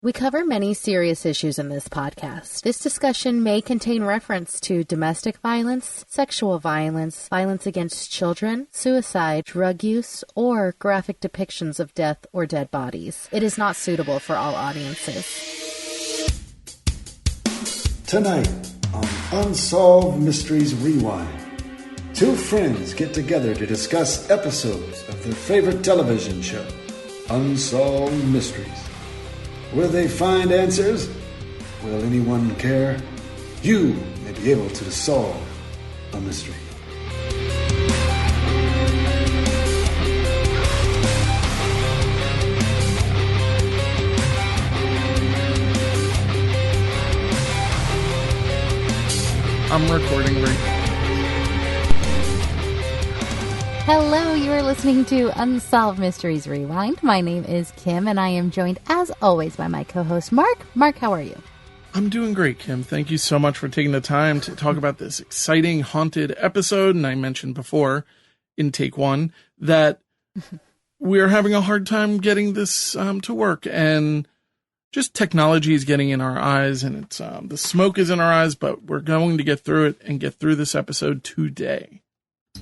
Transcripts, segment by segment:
We cover many serious issues in this podcast. This discussion may contain reference to domestic violence, sexual violence, violence against children, suicide, drug use, or graphic depictions of death or dead bodies. It is not suitable for all audiences. Tonight on Unsolved Mysteries Rewind, two friends get together to discuss episodes of their favorite television show, Unsolved Mysteries. Will they find answers? Will anyone care? You may be able to solve a mystery. I'm recording right. Hello, you are listening to Unsolved Mysteries Rewind. My name is Kim, and I am joined, as always, by my co-host, Mark. Mark, how are you? I'm doing great, Kim. Thank you so much for taking the time to talk about this exciting haunted episode. And I mentioned before, in take one, that we're having a hard time getting this to work. And just technology is getting in our eyes, and it's the smoke is in our eyes, but we're going to get through it and get through this episode today.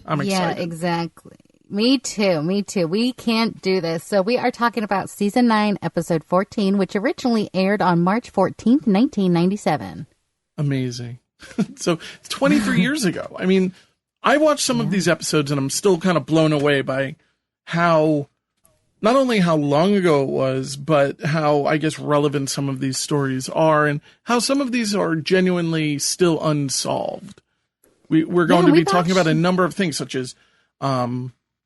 I'm excited. Yeah, exactly. Me too. We can't do this. So we are talking about Season 9, Episode 14, which originally aired on March 14th, 1997. Amazing. So it's 23 years ago. I mean, I watched some of these episodes, and I'm still kind of blown away by how, not only how long ago it was, but how, I guess, relevant some of these stories are, and how some of these are genuinely still unsolved. We're going to be talking about a number of things, such as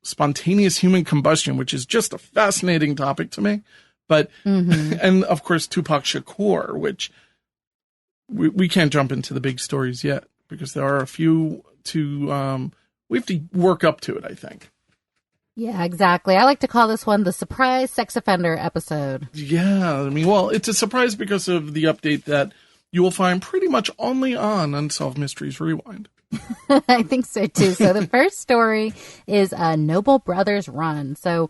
spontaneous human combustion, which is just a fascinating topic to me. But and of course, Tupac Shakur, which we can't jump into the big stories yet because there are a few to we have to work up to it, I think. Yeah, exactly. I like to call this one the surprise sex offender episode. Yeah, I mean, well, it's a surprise because of the update that you will find pretty much only on Unsolved Mysteries Rewind. I think so, too. So the first story is Noble Brothers Run. So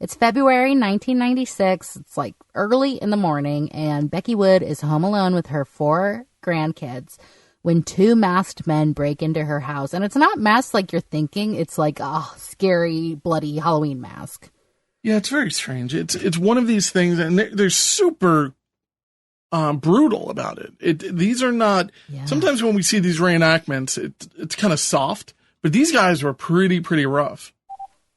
it's February 1996. It's like early in the morning, and Becky Wood is home alone with her 4 grandkids when 2 masked men break into her house. And it's not masked like you're thinking. It's like a scary, bloody Halloween mask. Yeah, it's very strange. It's one of these things, and they're super brutal about it. These are not. Yeah. Sometimes when we see these reenactments, it's kind of soft, but these guys were pretty rough,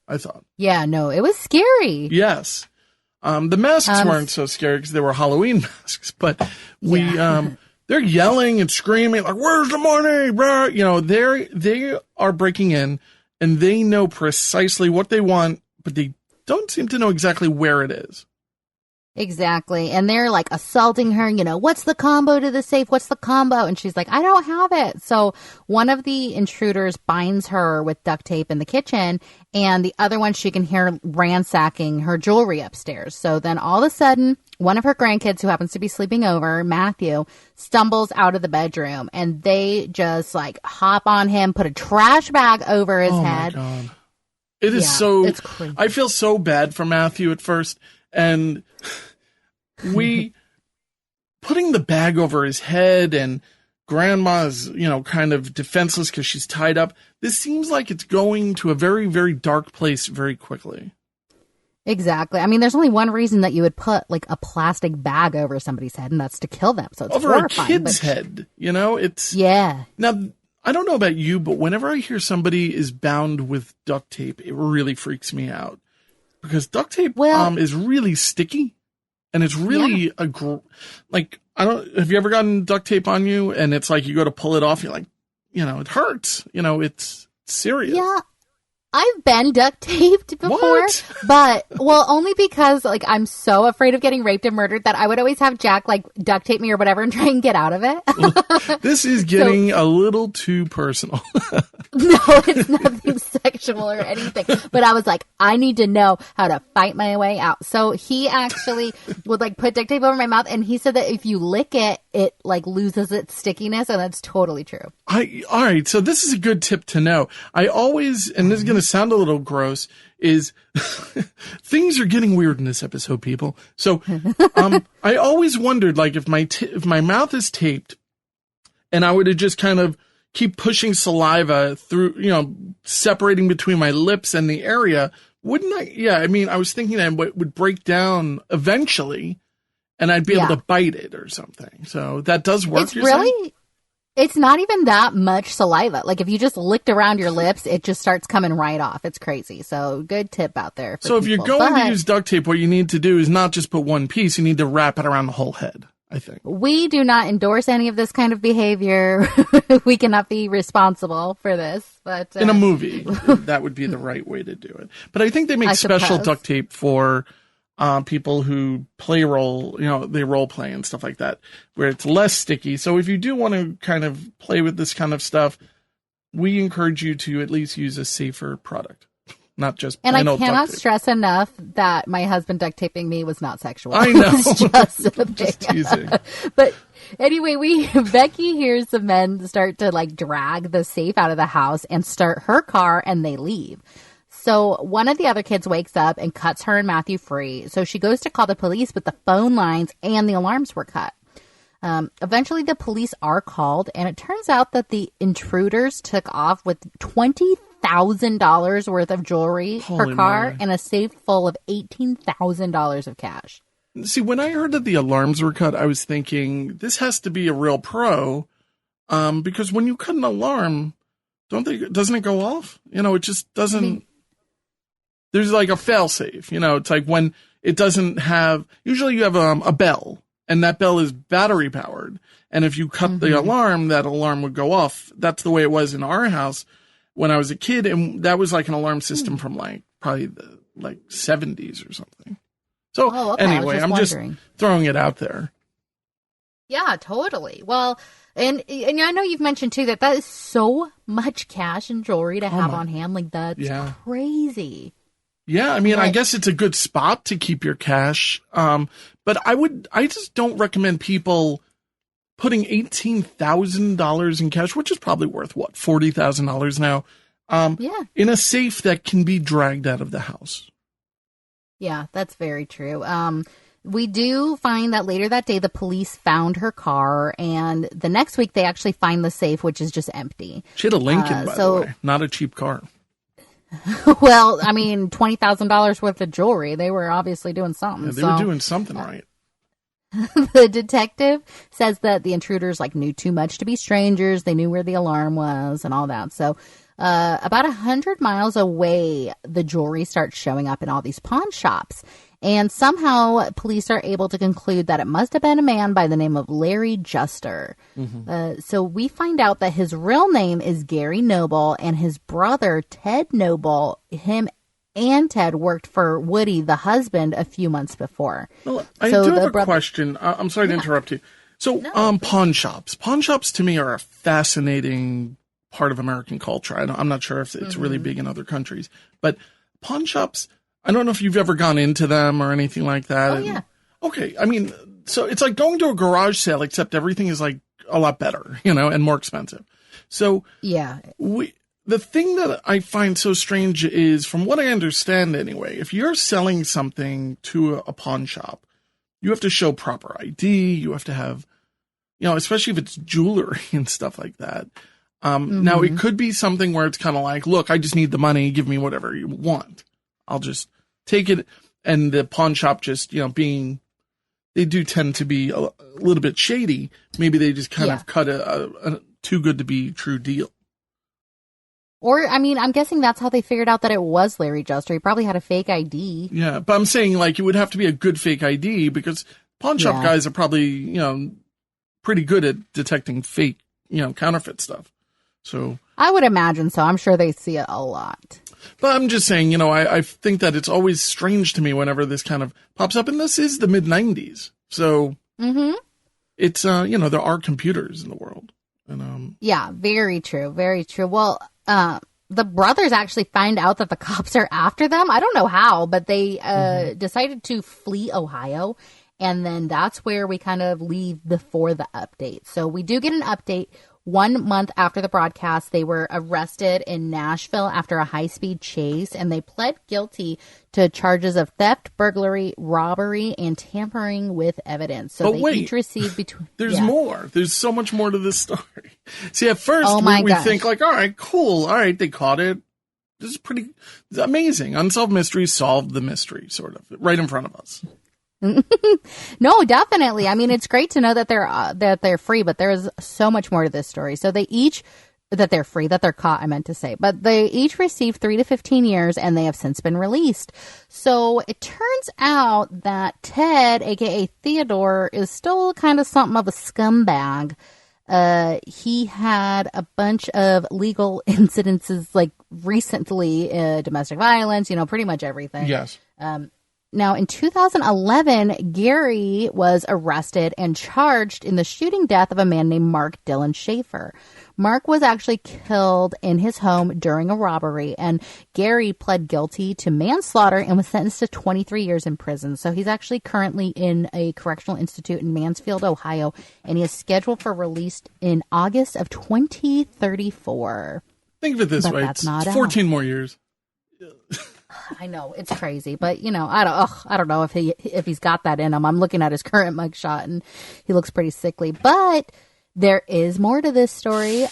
I thought. Yeah, no, it was scary. Yes, the masks weren't so scary because they were Halloween masks, but they're yelling and screaming like, "Where's the money, bro?" You know, they are breaking in, and they know precisely what they want, but they don't seem to know exactly where it is. Exactly. And they're like assaulting her, what's the combo to the safe? What's the combo? And she's like, I don't have it. So one of the intruders binds her with duct tape in the kitchen, and the other one she can hear ransacking her jewelry upstairs. So then all of a sudden, one of her grandkids who happens to be sleeping over, Matthew, stumbles out of the bedroom, and they just like hop on him, put a trash bag over his head. Oh my God. It is so, it's crazy. I feel so bad for Matthew at first. And putting the bag over his head, and grandma's, kind of defenseless because she's tied up. This seems like it's going to a very, very dark place very quickly. Exactly. I mean, there's only one reason that you would put like a plastic bag over somebody's head, and that's to kill them. So it's over horrifying, a kid's head, it's. Yeah. Now, I don't know about you, but whenever I hear somebody is bound with duct tape, it really freaks me out. Because duct tape is really sticky, and it's really have you ever gotten duct tape on you, and it's like you go to pull it off, you're like, it hurts, it's serious. Yeah. I've been duct taped before, What? but only because like I'm so afraid of getting raped and murdered that I would always have Jack like duct tape me or whatever and try and get out of it. This is getting a little too personal. No, it's nothing sexual or anything. But I was like, I need to know how to fight my way out. So he actually would like put duct tape over my mouth, and he said that if you lick it, it like loses its stickiness, and that's totally true. All right, so this is a good tip to know. I always, and this is going to sound a little gross, is things are getting weird in this episode, people. So, I always wondered, like, if my mouth is taped, and I were to just kind of keep pushing saliva through, separating between my lips and the area, wouldn't I? Yeah, I mean, I was thinking that it would break down eventually, and I'd be able to bite it or something. So that does work. It's not even that much saliva. Like if you just licked around your lips, it just starts coming right off. It's crazy. So good tip out there. So if you're going to use duct tape, what you need to do is not just put one piece. You need to wrap it around the whole head, I think. We do not endorse any of this kind of behavior. We cannot be responsible for this. But in a movie, that would be the right way to do it. But I think they make special duct tape for people who play role, they role play and stuff like that, where it's less sticky. So if you do want to kind of play with this kind of stuff, we encourage you to at least use a safer product, not just plain old duct tape. And I cannot stress enough that my husband duct taping me was not sexual. I know. just teasing. But anyway, Becky hears the men start to like drag the safe out of the house and start her car, and they leave. So one of the other kids wakes up and cuts her and Matthew free. So she goes to call the police, but the phone lines and the alarms were cut. Eventually, the police are called, and it turns out that the intruders took off with $20,000 worth of jewelry, her car, and a safe full of $18,000 of cash. See, when I heard that the alarms were cut, I was thinking, this has to be a real pro, because when you cut an alarm, doesn't it go off? It just doesn't... There's like a fail-safe, it's like when it doesn't have, usually you have a bell, and that bell is battery powered. And if you cut the alarm, that alarm would go off. That's the way it was in our house when I was a kid. And that was like an alarm system from probably the 70s or something. So anyway, I'm just throwing it out there. Yeah, totally. Well, and I know you've mentioned too that is so much cash and jewelry to have on hand. Like that's crazy. Yeah, I mean, I guess it's a good spot to keep your cash. But I just don't recommend people putting $18,000 in cash, which is probably worth $40,000 now, in a safe that can be dragged out of the house. Yeah, that's very true. We do find that later that day, the police found her car, and the next week they actually find the safe, which is just empty. She had a Lincoln, by the way, not a cheap car. Well, I mean, $20,000 worth of jewelry. They were obviously doing something. Yeah, they were doing something right. The detective says that the intruders knew too much to be strangers. They knew where the alarm was and all that. So about 100 miles away, the jewelry starts showing up in all these pawn shops. And somehow police are able to conclude that it must have been a man by the name of Larry Juster. So we find out that his real name is Gary Noble, and his brother, Ted Noble, him and Ted worked for Woody, the husband, a few months before. Well, I do have a question. I'm sorry to interrupt you. So pawn shops. Pawn shops to me are a fascinating part of American culture. I'm not sure if it's really big in other countries. But pawn shops... I don't know if you've ever gone into them or anything like that. Oh, yeah. Okay. I mean, so it's like going to a garage sale, except everything is a lot better, and more expensive. So yeah, the thing that I find so strange is, from what I understand anyway, if you're selling something to a pawn shop, you have to show proper ID. You have to have, especially if it's jewelry and stuff like that. Now it could be something where it's kind of like, look, I just need the money. Give me whatever you want. I'll just take it. And the pawn shop just, they do tend to be a little bit shady. Maybe they just kind of cut a too good to be true deal. Or, I mean, I'm guessing that's how they figured out that it was Larry Juster. He probably had a fake ID. Yeah, but I'm saying it would have to be a good fake ID, because pawn shop guys are probably, pretty good at detecting fake, counterfeit stuff. So I would imagine so. I'm sure they see it a lot. But I'm just saying, I think that it's always strange to me whenever this kind of pops up. And this is the mid-90s. So it's, there are computers in the world. And yeah, very true. Very true. Well, the brothers actually find out that the cops are after them. I don't know how, but they decided to flee Ohio. And then that's where we kind of leave before the update. So we do get an update. 1 month after the broadcast, they were arrested in Nashville after a high-speed chase, and they pled guilty to charges of theft, burglary, robbery, and tampering with evidence. So they each received between... There's more. There's so much more to this story. See, at first, we think like, all right, cool. All right, they caught it. This is it's amazing. Unsolved Mysteries solved the mystery, sort of, right in front of us. No, definitely. I mean, it's great to know that they're free, but there's so much more to this story. So they each that they're free, that they're caught, I meant to say, but they each received 3 to 15 years, and they have since been released. So it turns out that Ted, aka Theodore, is still kind of something of a scumbag. He had a bunch of legal incidences, like recently, domestic violence, pretty much everything. Yes. Now, in 2011, Gary was arrested and charged in the shooting death of a man named Mark Dillon Schaefer. Mark was actually killed in his home during a robbery, and Gary pled guilty to manslaughter and was sentenced to 23 years in prison. So he's actually currently in a correctional institute in Mansfield, Ohio, and he is scheduled for release in August of 2034. Think of it this way. It's 14 more years. I know, it's crazy, but I don't know if he's got that in him. I'm looking at his current mugshot and he looks pretty sickly, but there is more to this story.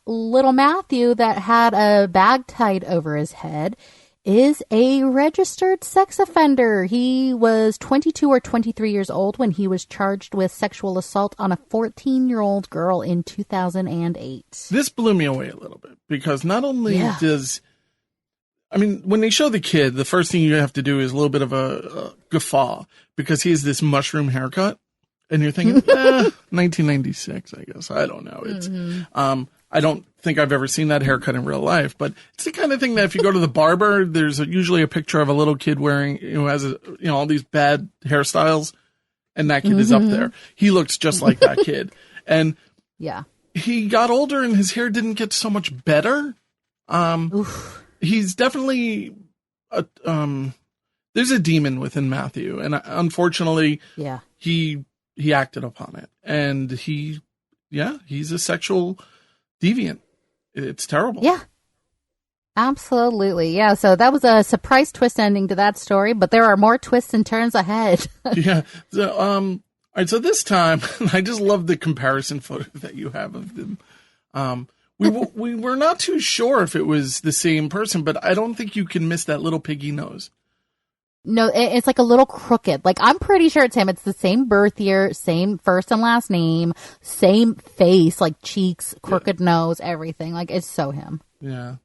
Little Matthew, that had a bag tied over his head, is a registered sex offender. He was 22 or 23 years old when he was charged with sexual assault on a 14-year-old girl in 2008. This blew me away a little bit because not only when they show the kid, the first thing you have to do is a little bit of a guffaw because he has this mushroom haircut. And you're thinking, 1996, I guess. I don't know. It's, I don't think I've ever seen that haircut in real life, but it's the kind of thing that if you go to the barber, there's usually a picture of a little kid wearing, who has all these bad hairstyles, and that kid is up there. He looks just like that kid. And he got older and his hair didn't get so much better. He's definitely, there's a demon within Matthew. And unfortunately, he acted upon it, and he's a sexual deviant. It's terrible. Yeah, absolutely. Yeah. So that was a surprise twist ending to that story, but there are more twists and turns ahead. Yeah. So, all right. So this time, I just love the comparison photo that you have of them. We were not too sure if it was the same person, but I don't think you can miss that little piggy nose. No, it's like a little crooked. Like, I'm pretty sure it's him. It's the same birth year, same first and last name, same face, like cheeks, crooked nose, everything. Like, it's so him. Yeah.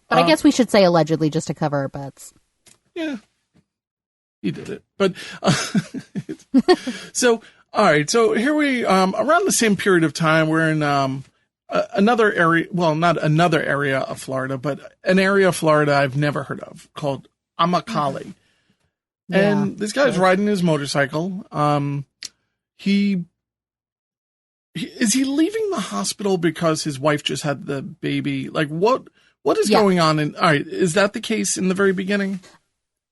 But I guess we should say allegedly just to cover our butts. Yeah. He did it. But, so, all right. So here we, around the same period of time, we're in, another area, well, not another area of Florida, but an area of Florida I've never heard of called Amacale. And this guy's riding his motorcycle. Is he leaving the hospital because his wife just had the baby? Like, what is going on? All right, is that the case in the very beginning?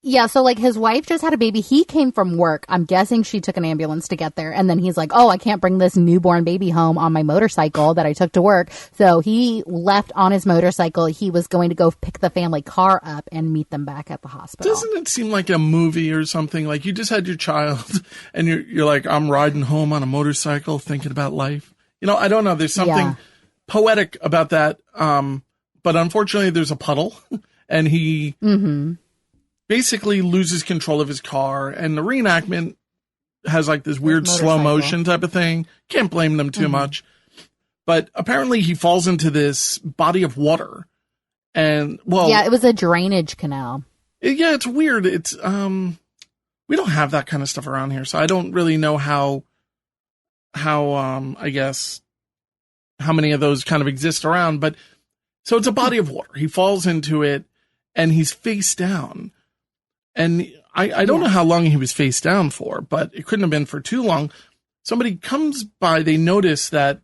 Yeah, so like his wife just had a baby. He came from work. I'm guessing she took an ambulance to get there. And then he's like, oh, I can't bring this newborn baby home on my motorcycle that I took to work. So he left on his motorcycle. He was going to go pick the family car up and meet them back at the hospital. Doesn't it seem like a movie or something? Like you just had your child and you're like, I'm riding home on a motorcycle thinking about life. I don't know. There's something poetic about that. But unfortunately, there's a puddle and he... basically loses control of his car, and the reenactment has like this weird slow motion type of thing. Can't blame them too much. But apparently he falls into this body of water. And it was a drainage canal. It's weird. It's we don't have that kind of stuff around here, so I don't really know how I guess how many of those kind of exist around, but so it's a body of water. He falls into it and he's face down. And I don't know how long he was face down for, but it couldn't have been for too long. Somebody comes by, they notice that,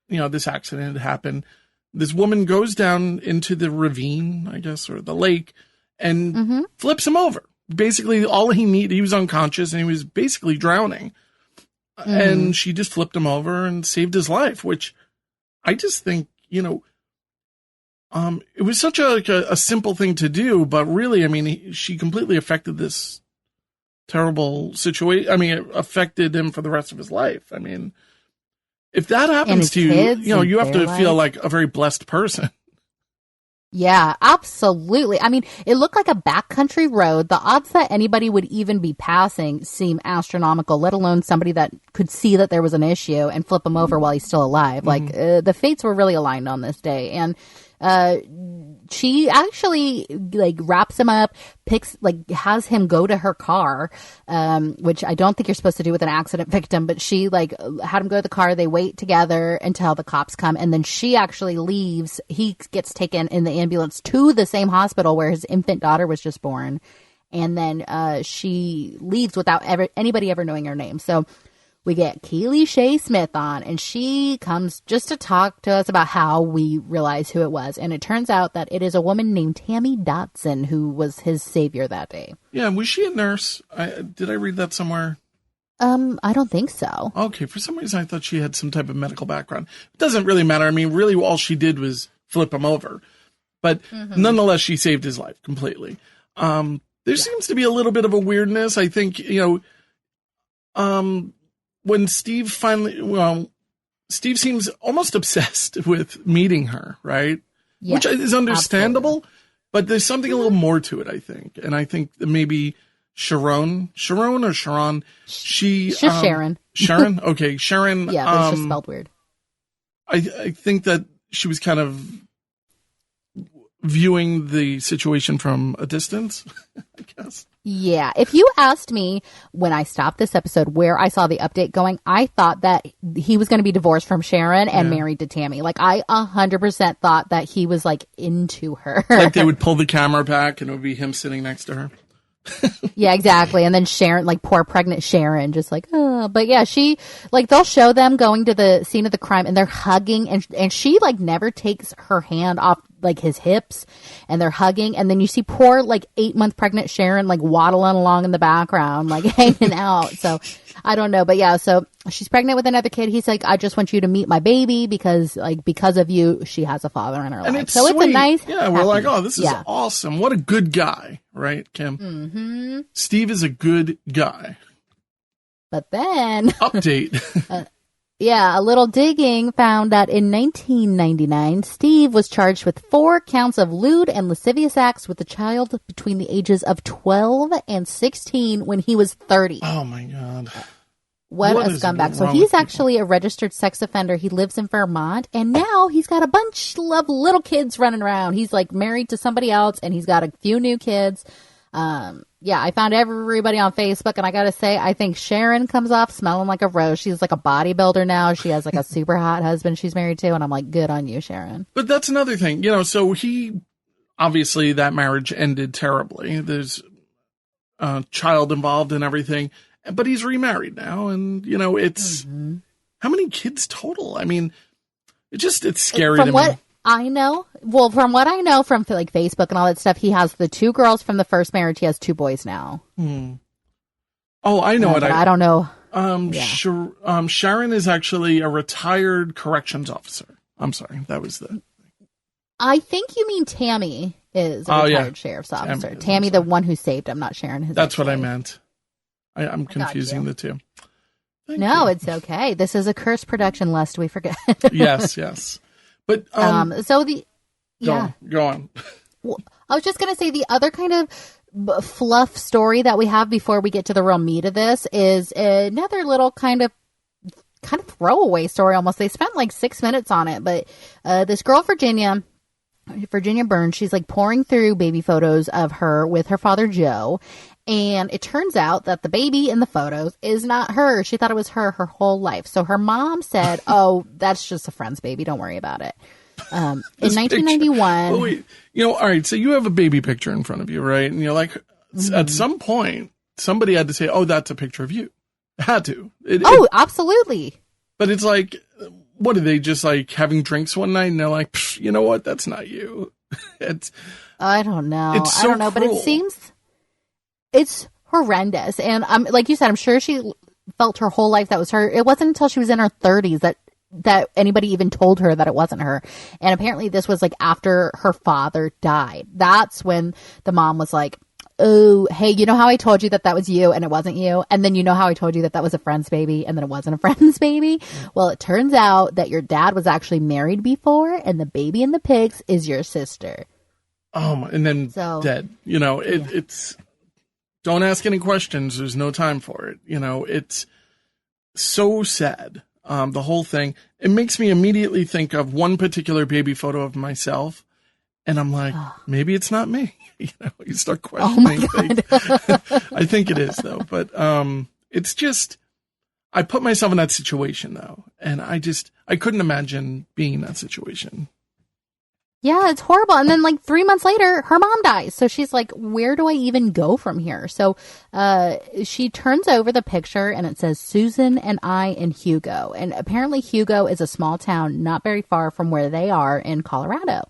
this accident had happened. This woman goes down into the ravine, I guess, or the lake, and flips him over, basically all he was unconscious and he was basically drowning. And she just flipped him over and saved his life, which I just think, it was such a simple thing to do, but really, I mean, she completely affected this terrible situation. I mean, it affected him for the rest of his life. I mean, if that happens to you, you have to feel like a very blessed person. Yeah, absolutely. I mean, it looked like a backcountry road. The odds that anybody would even be passing seem astronomical, let alone somebody that could see that there was an issue and flip him over while he's still alive. Like, the fates were really aligned on this day. And she actually, like, wraps him up, has him go to her car, which I don't think you're supposed to do with an accident victim, but she, like, had him go to the car. They wait together until the cops come, and then she actually leaves. He gets taken in the ambulance to the same hospital where his infant daughter was just born, and then she leaves without anybody ever knowing her name. So we get Keely Shea Smith on, and she comes just to talk to us about how we realize who it was. And it turns out that it is a woman named Tammy Dotson who was his savior that day. Yeah, was she a nurse? Did I read that somewhere? I don't think so. Okay, for some reason I thought she had some type of medical background. It doesn't really matter. I mean, really all she did was flip him over. But nonetheless, she saved his life completely. There seems to be a little bit of a weirdness. I think, when Steve Steve seems almost obsessed with meeting her, right? Yes, which is understandable, absolutely. But there's something a little more to it, I think. And I think that maybe Sharon, She's Sharon. Sharon? Okay, Sharon. Yeah, but it's just spelled weird. I think that she was kind of viewing the situation from a distance, I guess. Yeah. If you asked me when I stopped this episode where I saw the update going, I thought that he was going to be divorced from Sharon and married to Tammy. Like, I 100% thought that he was, like, into her. Like they would pull the camera back and it would be him sitting next to her. Yeah, exactly. And then Sharon, like, poor pregnant Sharon, just like, oh. But yeah, she, like, they'll show them going to the scene of the crime and they're hugging and she, like, never takes her hand off, like, his hips, and they're hugging. And then you see poor, like, 8-month pregnant Sharon, like, waddling along in the background, like, hanging out. So I don't know. But yeah, so she's pregnant with another kid. He's like, I just want you to meet my baby because of you, she has a father in her life. So it's a nice, yeah, we're like, oh, this is awesome. What a good guy, right, Kim? Mm-hmm. Steve is a good guy. But then update. Yeah, a little digging found that in 1999, Steve was charged with 4 counts of lewd and lascivious acts with a child between the ages of 12 and 16 when he was 30. Oh, my God. What a scumbag. So he's actually a registered sex offender. He lives in Vermont, and now he's got a bunch of little kids running around. He's, like, married to somebody else, and he's got a few new kids. Yeah, I found everybody on Facebook, and I gotta say, I think Sharon comes off smelling like a rose. She's like a bodybuilder now. She has like a super hot husband she's married to, and I'm like, good on you, Sharon. But that's another thing, so obviously that marriage ended terribly. There's a child involved and everything, but he's remarried now, and, it's, how many kids total? I mean, it's scary to me. From what I know from like Facebook and all that stuff, he has the 2 girls from the first marriage. He has 2 boys now. Oh, I know it. I don't know. Sharon is actually a retired corrections officer. I'm sorry, that was I think you mean Tammy is a retired sheriff's officer. Tammy, the one who saved him, not Sharon. That's what I meant. I'm confusing the two. Thank you. It's okay. This is a cursed production, lest we forget. Yes. But go on. Well, I was just gonna say the other kind of fluff story that we have before we get to the real meat of this is another little kind of throwaway story. Almost, they spent like 6 minutes on it, but this girl Virginia Burns, she's like pouring through baby photos of her with her father Joe. And it turns out that the baby in the photos is not her. She thought it was her whole life. So her mom said, oh, that's just a friend's baby. Don't worry about it. In 1991. Wait, all right. So you have a baby picture in front of you, right? And you're like, at some point, somebody had to say, oh, that's a picture of you. Had to. Absolutely. But it's like, what are they just like having drinks one night? And they're like, you know what? That's not you. I don't know. It's so I don't know, cruel. but it seems... It's horrendous. And like you said, I'm sure she felt her whole life that was her. It wasn't until she was in her 30s that anybody even told her that it wasn't her. And apparently this was like after her father died. That's when the mom was like, oh, hey, you know how I told you that was you and it wasn't you? And then you know how I told you that was a friend's baby and then it wasn't a friend's baby? Well, it turns out that your dad was actually married before and the baby in the pigs is your sister. Oh, and then dead. You know, it's, don't ask any questions. There's no time for it. You know, it's so sad. The whole thing, it makes me immediately think of one particular baby photo of myself. And I'm like, maybe it's not me. You know, you start questioning things. I think it is though. But, it's just, I put myself in that situation though. And I couldn't imagine being in that situation. Yeah, it's horrible. And then like 3 months later, her mom dies. So she's like, where do I even go from here? So she turns over the picture and it says Susan and I and Hugo. And apparently Hugo is a small town not very far from where they are in Colorado.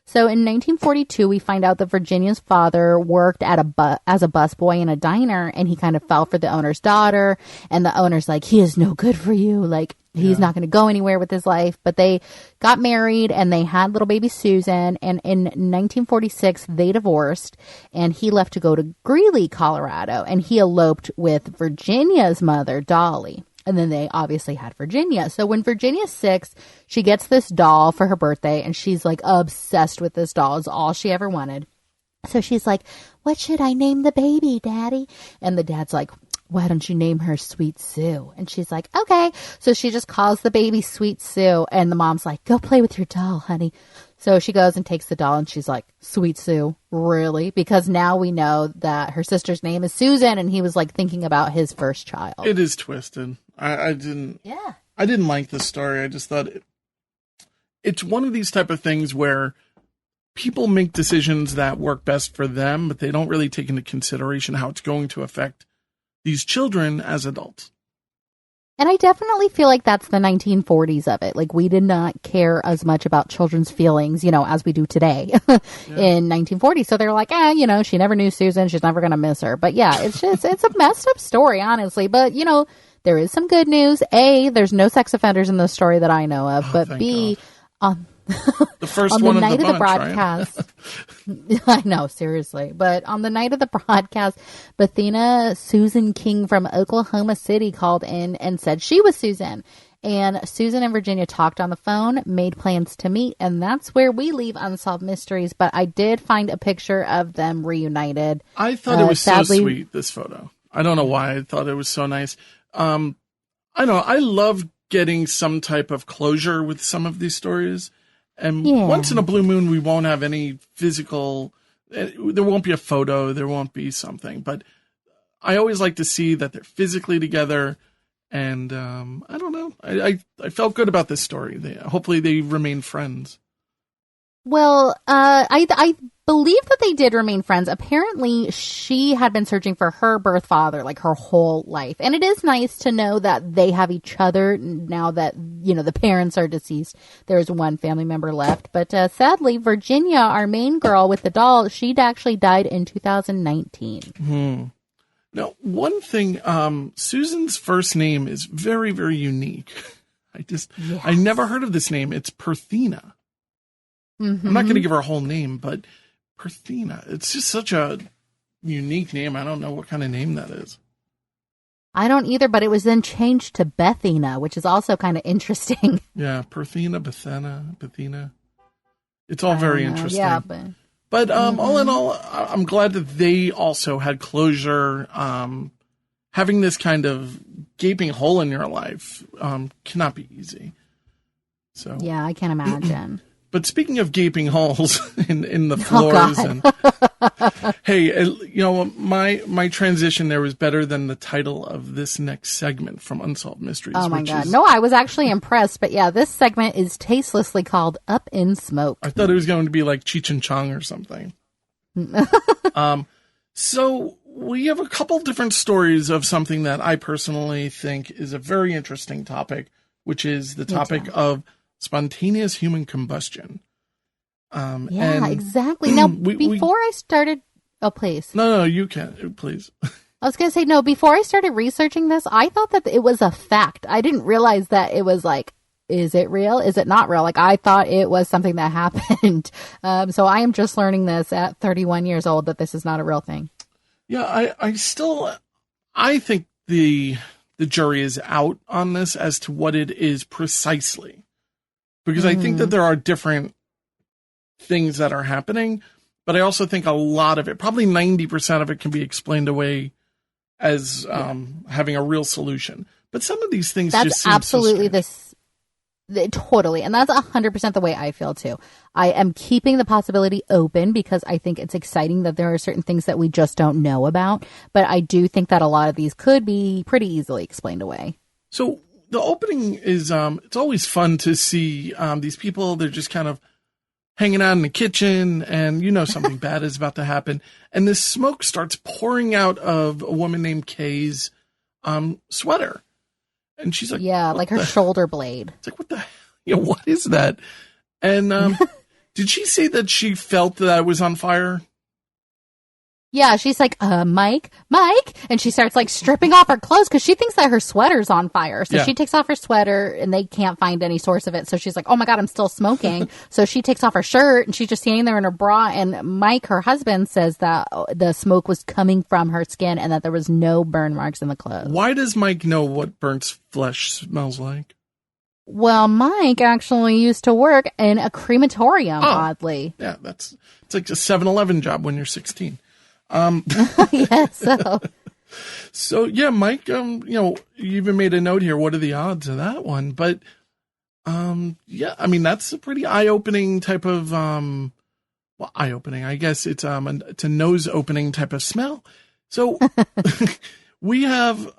So in 1942, we find out that Virginia's father worked at as a busboy in a diner, and he kind of fell for the owner's daughter. And the owner's like, he is no good for you. Like, he's not going to go anywhere with his life. But they got married, and they had little baby Susan. And in 1946, they divorced, and he left to go to Greeley, Colorado. And he eloped with Virginia's mother, Dolly. And then they obviously had Virginia. So when Virginia's 6, she gets this doll for her birthday, and she's like obsessed with this doll. It's all she ever wanted. So she's like, what should I name the baby, Daddy? And the dad's like, why don't you name her Sweet Sue? And she's like, okay. So she just calls the baby Sweet Sue. And the mom's like, go play with your doll, honey. So she goes and takes the doll, and she's like, Sweet Sue, really? Because now we know that her sister's name is Susan, and he was like thinking about his first child. It is twisted. I didn't like this story. I just thought it's one of these type of things where people make decisions that work best for them, but they don't really take into consideration how it's going to affect these children as adults. And I definitely feel like that's the 1940s of it. Like, we did not care as much about children's feelings, you know, as we do today in 1940. So they're like, you know, she never knew Susan. She's never going to miss her. But yeah, it's a messed up story, honestly. But, you know, there is some good news. A, there's no sex offenders in the story that I know of. But B, the first on one the night of the broadcast, right? I know, seriously. But on the night of the broadcast, Bethina Susan King from Oklahoma City called in and said she was Susan. And Susan and Virginia talked on the phone, made plans to meet, and that's where we leave Unsolved Mysteries. But I did find a picture of them reunited. I thought it was sadly so sweet, this photo. I don't know why. I thought it was so nice. I know, I love getting some type of closure with some of these stories. And once in a blue moon, we won't have any physical, there won't be a photo, there won't be something. But I always like to see that they're physically together. And I don't know, I felt good about this story. Hopefully they remain friends. Well, I believe that they did remain friends. Apparently, she had been searching for her birth father like her whole life. And it is nice to know that they have each other now that, you know, the parents are deceased. There's one family member left. But sadly, Virginia, our main girl with the doll, she'd actually died in 2019. Now, one thing, Susan's first name is very, very unique. I never heard of this name. It's Perthina. Mm-hmm. I'm not going to give her a whole name, but Perthina. It's just such a unique name. I don't know what kind of name that is. I don't either, but it was then changed to Bethina, which is also kind of interesting. Yeah, Perthina, Bethina. It's all very interesting. Yeah, but all in all, I'm glad that they also had closure. Having this kind of gaping hole in your life cannot be easy. So yeah, I can't imagine. But speaking of gaping holes in the floors, and hey, you know, my transition there was better than the title of this next segment from Unsolved Mysteries. Oh my God. No, I was actually impressed. But yeah, this segment is tastelessly called Up in Smoke. I thought it was going to be like Cheech and Chong or something. So we have a couple different stories of something that I personally think is a very interesting topic, which is the topic of spontaneous human combustion. Yeah, exactly. Now, before I started Oh, please. No, you can, please. I was going to say, no, before I started researching this, I thought that it was a fact. I didn't realize that it was like, is it real? Is it not real? Like, I thought it was something that happened. So I am just learning this at 31 years old that this is not a real thing. Yeah, I think the jury is out on this as to what it is precisely. Because I think that there are different things that are happening, but I also think a lot of it, probably 90% of it, can be explained away as having a real solution. But some of these things just seem absolutely so strange. Totally. And that's 100% the way I feel too. I am keeping the possibility open because I think it's exciting that there are certain things that we just don't know about. But I do think that a lot of these could be pretty easily explained away. So the opening is, it's always fun to see these people. They're just kind of hanging out in the kitchen, and something bad is about to happen. And this smoke starts pouring out of a woman named Kay's sweater. And she's like, yeah, like her shoulder blade. It's like, what is that? And did she say that she felt that it was on fire? Yeah, she's like, Mike, and she starts like stripping off her clothes because she thinks that her sweater's on fire. So she takes off her sweater and they can't find any source of it. So she's like, oh my God, I'm still smoking. So she takes off her shirt and she's just standing there in her bra. And Mike, her husband, says that the smoke was coming from her skin and that there was no burn marks in the clothes. Why does Mike know what burnt flesh smells like? Well, Mike actually used to work in a crematorium, oddly. Yeah, it's like a 7-Eleven job when you're 16. Yeah, So yeah, Mike, you even made a note here. What are the odds of that one? But, yeah, I mean, that's a pretty eye-opening type of, eye-opening. I guess it's a nose-opening type of smell. So we have,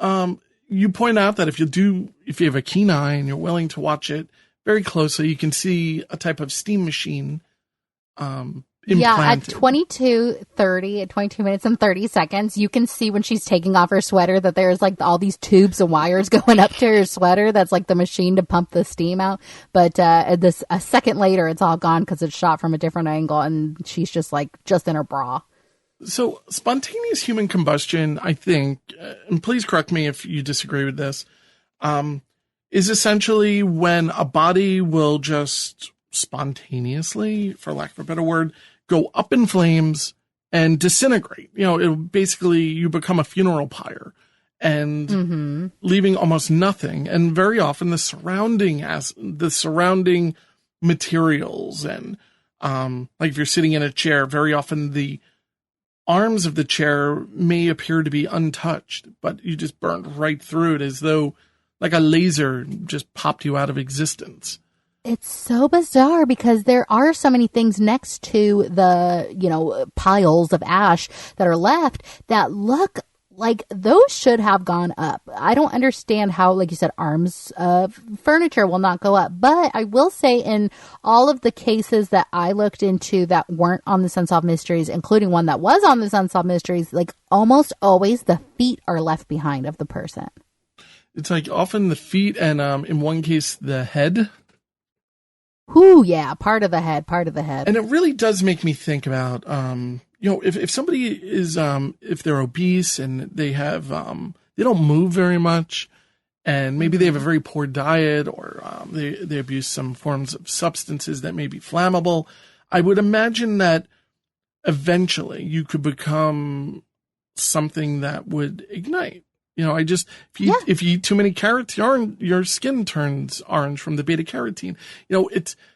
you point out that if you have a keen eye and you're willing to watch it very closely, you can see a type of steam machine, implanted. At 22 minutes and 30 seconds, you can see when she's taking off her sweater that there's like all these tubes and wires going up to her sweater. That's like the machine to pump the steam out. But a second later, it's all gone because it's shot from a different angle, and she's just in her bra. So spontaneous human combustion, I think, and please correct me if you disagree with this, is essentially when a body will just spontaneously, for lack of a better word, go up in flames and disintegrate. You become a funeral pyre and leaving almost nothing. And very often the surrounding materials and, like if you're sitting in a chair, very often the arms of the chair may appear to be untouched, but you just burned right through it as though like a laser just popped you out of existence. It's so bizarre because there are so many things next to the, piles of ash that are left that look like those should have gone up. I don't understand how, like you said, arms of furniture will not go up. But I will say in all of the cases that I looked into that weren't on the Unsolved Mysteries, including one that was on the Unsolved Mysteries, like almost always the feet are left behind of the person. It's like often the feet and in one case the head. Ooh, yeah, part of the head. And it really does make me think about, if somebody is, if they're obese and they have, they don't move very much and maybe they have a very poor diet or they abuse some forms of substances that may be flammable, I would imagine that eventually you could become something that would ignite. If you eat too many carrots, your skin turns orange from the beta carotene.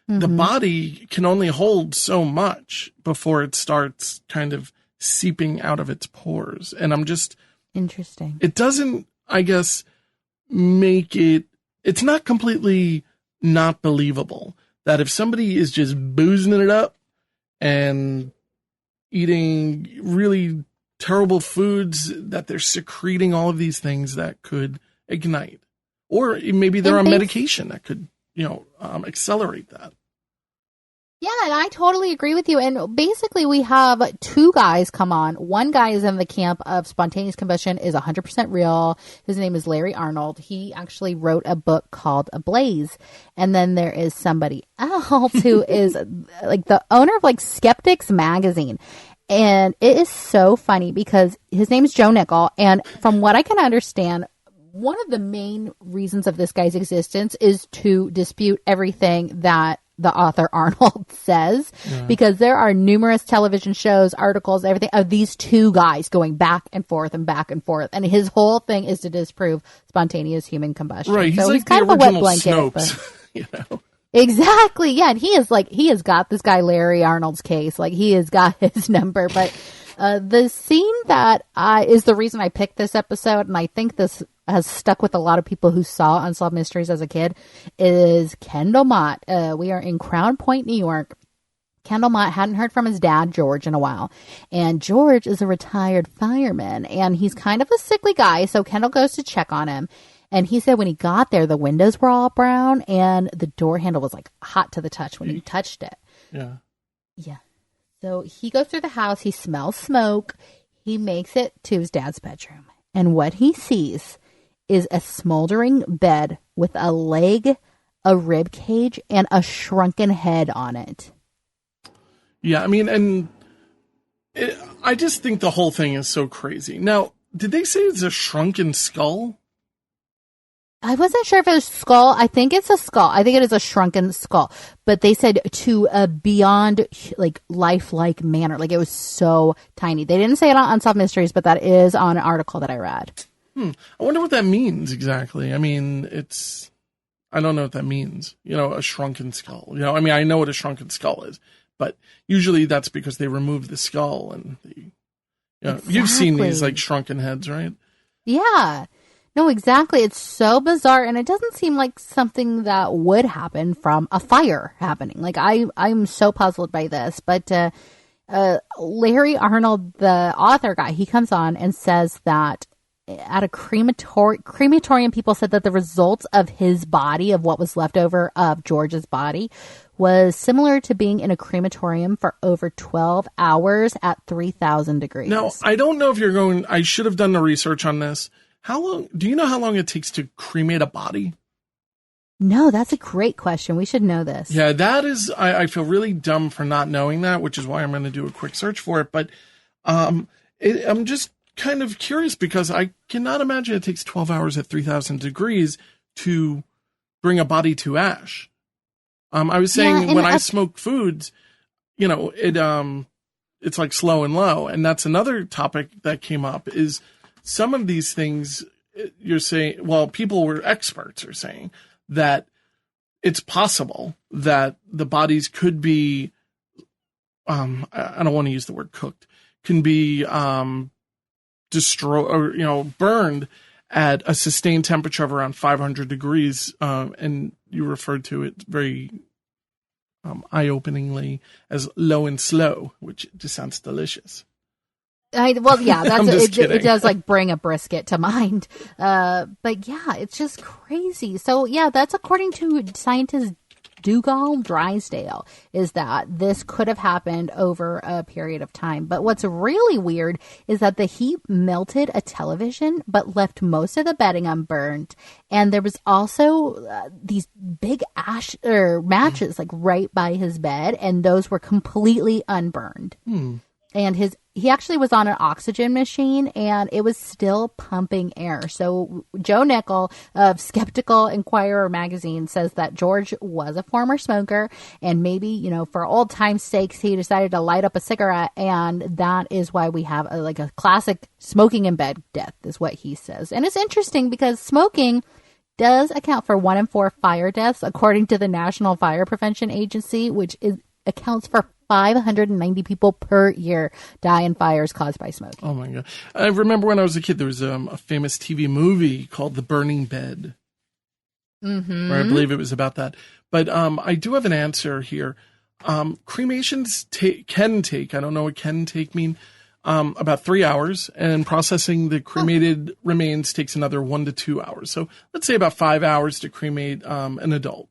The body can only hold so much before it starts kind of seeping out of its pores. And I'm just interesting. It doesn't, I guess, it's not completely not believable that if somebody is just boozing it up and eating really terrible foods, that they're secreting all of these things that could ignite, or maybe they're on medication that could, accelerate that. Yeah, and I totally agree with you. And basically we have two guys come on. One guy is in the camp of spontaneous combustion is 100% real. His name is Larry Arnold. He actually wrote a book called Ablaze. And then there is somebody else who is like the owner of like Skeptics magazine. And it is so funny because his name is Joe Nickel. And from what I can understand, one of the main reasons of this guy's existence is to dispute everything that the author Arnold says, because there are numerous television shows, articles, everything of these two guys going back and forth and back and forth. And his whole thing is to disprove spontaneous human combustion. Right. He's so like he's kind of a wet blanket. Snopes, you know? Exactly. Yeah. And he has got this guy, Larry Arnold's case. Like, he has got his number. But the scene that is the reason I picked this episode, and I think this has stuck with a lot of people who saw Unsolved Mysteries as a kid, is Kendall Mott. We are in Crown Point, New York. Kendall Mott hadn't heard from his dad, George, in a while. And George is a retired fireman, and he's kind of a sickly guy, so Kendall goes to check on him. And he said when he got there, the windows were all brown, and the door handle was like hot to the touch when he touched it. Yeah. Yeah. So he goes through the house. He smells smoke. He makes it to his dad's bedroom. And what he sees is a smoldering bed with a leg, a rib cage, and a shrunken head on it. Yeah, I mean, I just think the whole thing is so crazy. Now, did they say it's a shrunken skull? I wasn't sure if it was skull. I think it's a skull. I think it is a shrunken skull. But they said to a beyond like lifelike manner. Like, it was so tiny. They didn't say it on Unsolved Mysteries, but that is on an article that I read. I wonder what that means exactly. I mean, I don't know what that means. You know, a shrunken skull. You know, I mean, I know what a shrunken skull is, but usually that's because they remove the skull and Exactly. You've seen these like shrunken heads, right? Yeah. No, exactly. It's so bizarre, and it doesn't seem like something that would happen from a fire happening. Like, I'm so puzzled by this. But Larry Arnold, the author guy, he comes on and says that at a crematorium, people said that the results of his body, of what was left over of George's body, was similar to being in a crematorium for over 12 hours at 3,000 degrees. Now, I don't know if I should have done the research on this. Do you know how long it takes to cremate a body? No, that's a great question. We should know this. Yeah, that is, I feel really dumb for not knowing that, which is why I'm going to do a quick search for it. But I'm just kind of curious because I cannot imagine it takes 12 hours at 3,000 degrees to bring a body to ash. I was saying when I smoke foods, you know, it's like slow and low. And that's another topic that came up is some of these things you're saying, well, experts are saying that it's possible that the bodies could be, I don't want to use the word cooked, can be destroyed or, burned at a sustained temperature of around 500 degrees. And you referred to it very eye-openingly as low and slow, which just sounds delicious. It does like bring a brisket to mind. But yeah, it's just crazy. So yeah, that's according to scientist Dougal Drysdale, is that this could have happened over a period of time. But what's really weird is that the heat melted a television, but left most of the bedding unburned. And there was also these big ash or matches like right by his bed, and those were completely unburned. And he actually was on an oxygen machine, and it was still pumping air. So Joe Nickel of Skeptical Inquirer magazine says that George was a former smoker, and maybe, for old time's sakes, he decided to light up a cigarette, and that is why we have a classic smoking in bed death, is what he says. And it's interesting because smoking does account for 1 in 4 fire deaths, according to the National Fire Prevention Agency, which accounts for 590 people per year die in fires caused by smoking. Oh my God. I remember when I was a kid, there was a famous TV movie called The Burning Bed. Mm-hmm. Where I believe it was about that. But I do have an answer here. Cremations can take, I don't know what can take mean, about 3 hours, and processing the cremated remains takes another 1 to 2 hours. So let's say about 5 hours to cremate an adult.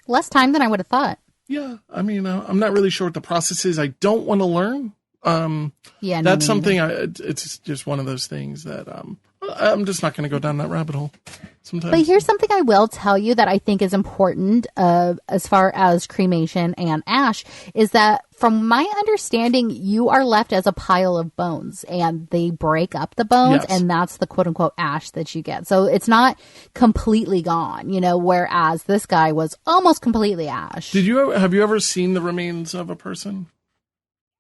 Less time than I would have thought. Yeah, I mean, I'm not really sure what the process is. I don't want to learn. That's something. It's just one of those things that I'm just not going to go down that rabbit hole. Sometimes. But here's something I will tell you that I think is important as far as cremation and ash is that from my understanding, you are left as a pile of bones and they break up the bones and that's the quote unquote ash that you get. So it's not completely gone, whereas this guy was almost completely ash. Have you ever seen the remains of a person?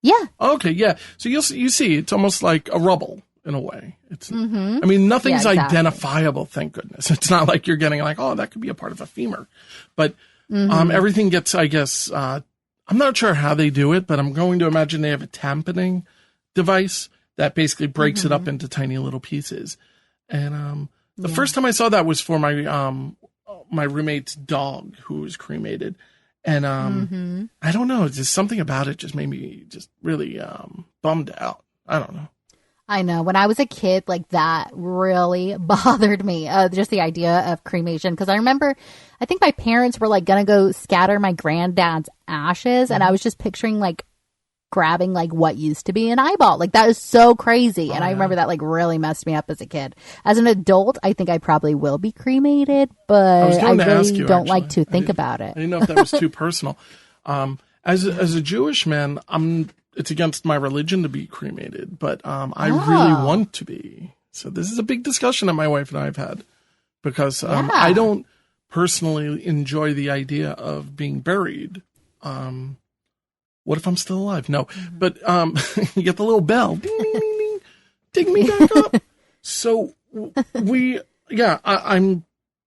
Yeah. Okay. Yeah. So you see, it's almost like a rubble. In a way, it's. I mean, nothing's identifiable. Thank goodness. It's not like you're getting like, oh, that could be a part of a femur, but everything gets. I guess I'm not sure how they do it, but I'm going to imagine they have a tamponing device that basically breaks it up into tiny little pieces. And the first time I saw that was for my roommate's dog who was cremated, and I don't know, just something about it just made me just really bummed out. I don't know. I know. When I was a kid, like that really bothered me, just the idea of cremation. Because I remember, I think my parents were like going to go scatter my granddad's ashes. And I was just picturing like grabbing like what used to be an eyeball. Like that is so crazy. And I remember that like really messed me up as a kid. As an adult, I think I probably will be cremated, but I really don't like to think about it. I didn't know if that was too personal. As a Jewish man, it's against my religion to be cremated, but I really want to be. So this is a big discussion that my wife and I have had because I don't personally enjoy the idea of being buried. What if I'm still alive? No, but you get the little bell. Ding, ding, ding, ding. Dig me back up. So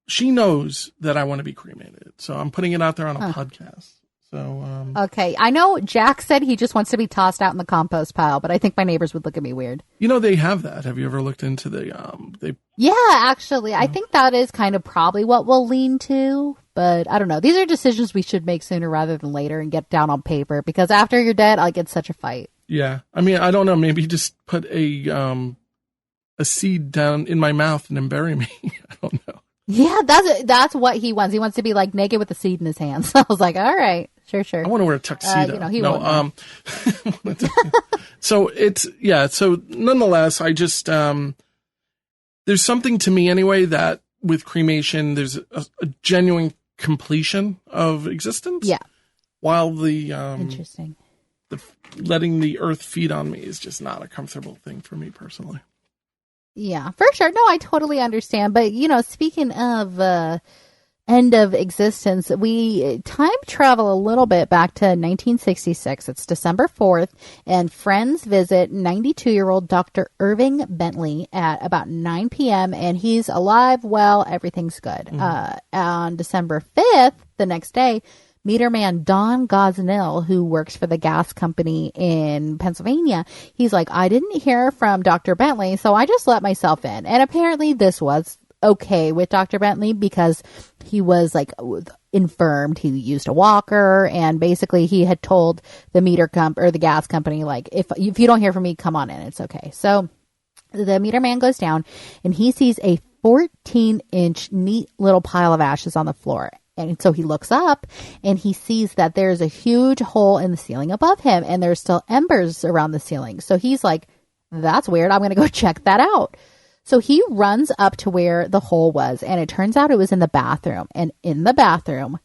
she knows that I want to be cremated. So I'm putting it out there on a podcast. So, okay. I know Jack said he just wants to be tossed out in the compost pile, but I think my neighbors would look at me weird. They have that. Have you ever looked into Yeah, actually. I think that is kind of probably what we'll lean to, but I don't know. These are decisions we should make sooner rather than later and get down on paper because after you're dead, I'll get such a fight. Yeah. I mean, I don't know. Maybe just put a seed down in my mouth and then bury me. I don't know. Yeah, that's what he wants. He wants to be like naked with a seed in his hands. I was like, all right, sure. I want to wear a tuxedo. So so nonetheless, I just, there's something to me anyway that with cremation, there's a genuine completion of existence. Yeah. While the, interesting. Letting the earth feed on me is just not a comfortable thing for me personally. Yeah, for sure. No, I totally understand. But, speaking of end of existence, we time travel a little bit back to 1966. It's December 4th, and friends visit 92-year-old Dr. Irving Bentley at about 9 p.m., and he's alive, well, everything's good. On December 5th, the next day, meter man Don Gosnell, who works for the gas company in Pennsylvania, he's like, I didn't hear from Dr. Bentley, so I just let myself in. And apparently this was okay with Dr. Bentley because he was like infirmed. He used a walker, and basically he had told the the gas company, like, if you don't hear from me, come on in. It's okay. So the meter man goes down and he sees a 14-inch neat little pile of ashes on the floor. And so he looks up and he sees that there's a huge hole in the ceiling above him and there's still embers around the ceiling. So he's like, that's weird. I'm going to go check that out. So he runs up to where the hole was, and it turns out it was in the bathroom. And in the bathroom,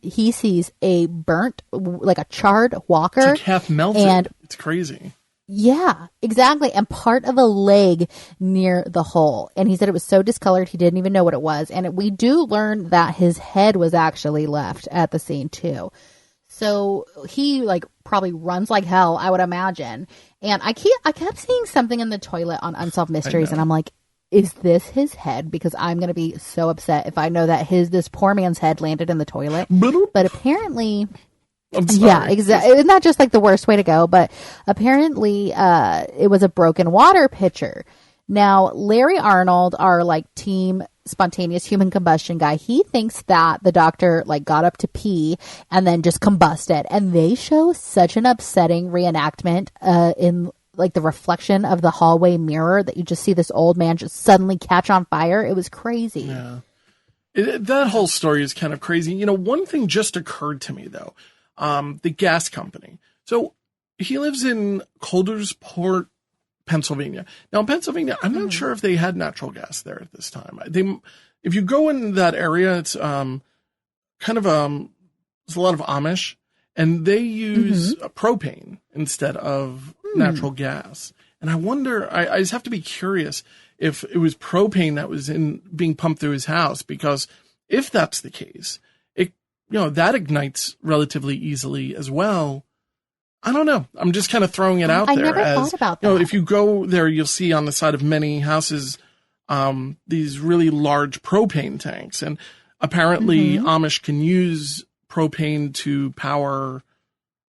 he sees a burnt, like a charred walker. It's like half melted. And it's crazy. Yeah, exactly. And part of a leg near the hole. And he said it was so discolored, he didn't even know what it was. And we do learn that his head was actually left at the scene too. So he probably runs like hell, I would imagine. And I kept seeing something in the toilet on Unsolved Mysteries, and I'm like, is this his head? Because I'm going to be so upset if I know that this poor man's head landed in the toilet. But apparently, yeah, exactly. Isn't that just like the worst way to go? But apparently, it was a broken water pitcher. Now, Larry Arnold, our team spontaneous human combustion guy, he thinks that the doctor got up to pee and then just combusted. And they show such an upsetting reenactment in the reflection of the hallway mirror that you just see this old man just suddenly catch on fire. It was crazy. Yeah. That whole story is kind of crazy. One thing just occurred to me though. The gas company. So he lives in Caldersport, Pennsylvania. Now, in Pennsylvania, I'm not sure if they had natural gas there at this time. If you go in that area, it's there's a lot of Amish, and they use propane instead of natural gas. And I wonder, I just have to be curious if it was propane that was being pumped through his house, because if that's the case, that ignites relatively easily as well. I don't know. I'm just kind of throwing it out there. I never thought about that. If you go there, you'll see on the side of many houses these really large propane tanks, and apparently Amish can use propane to power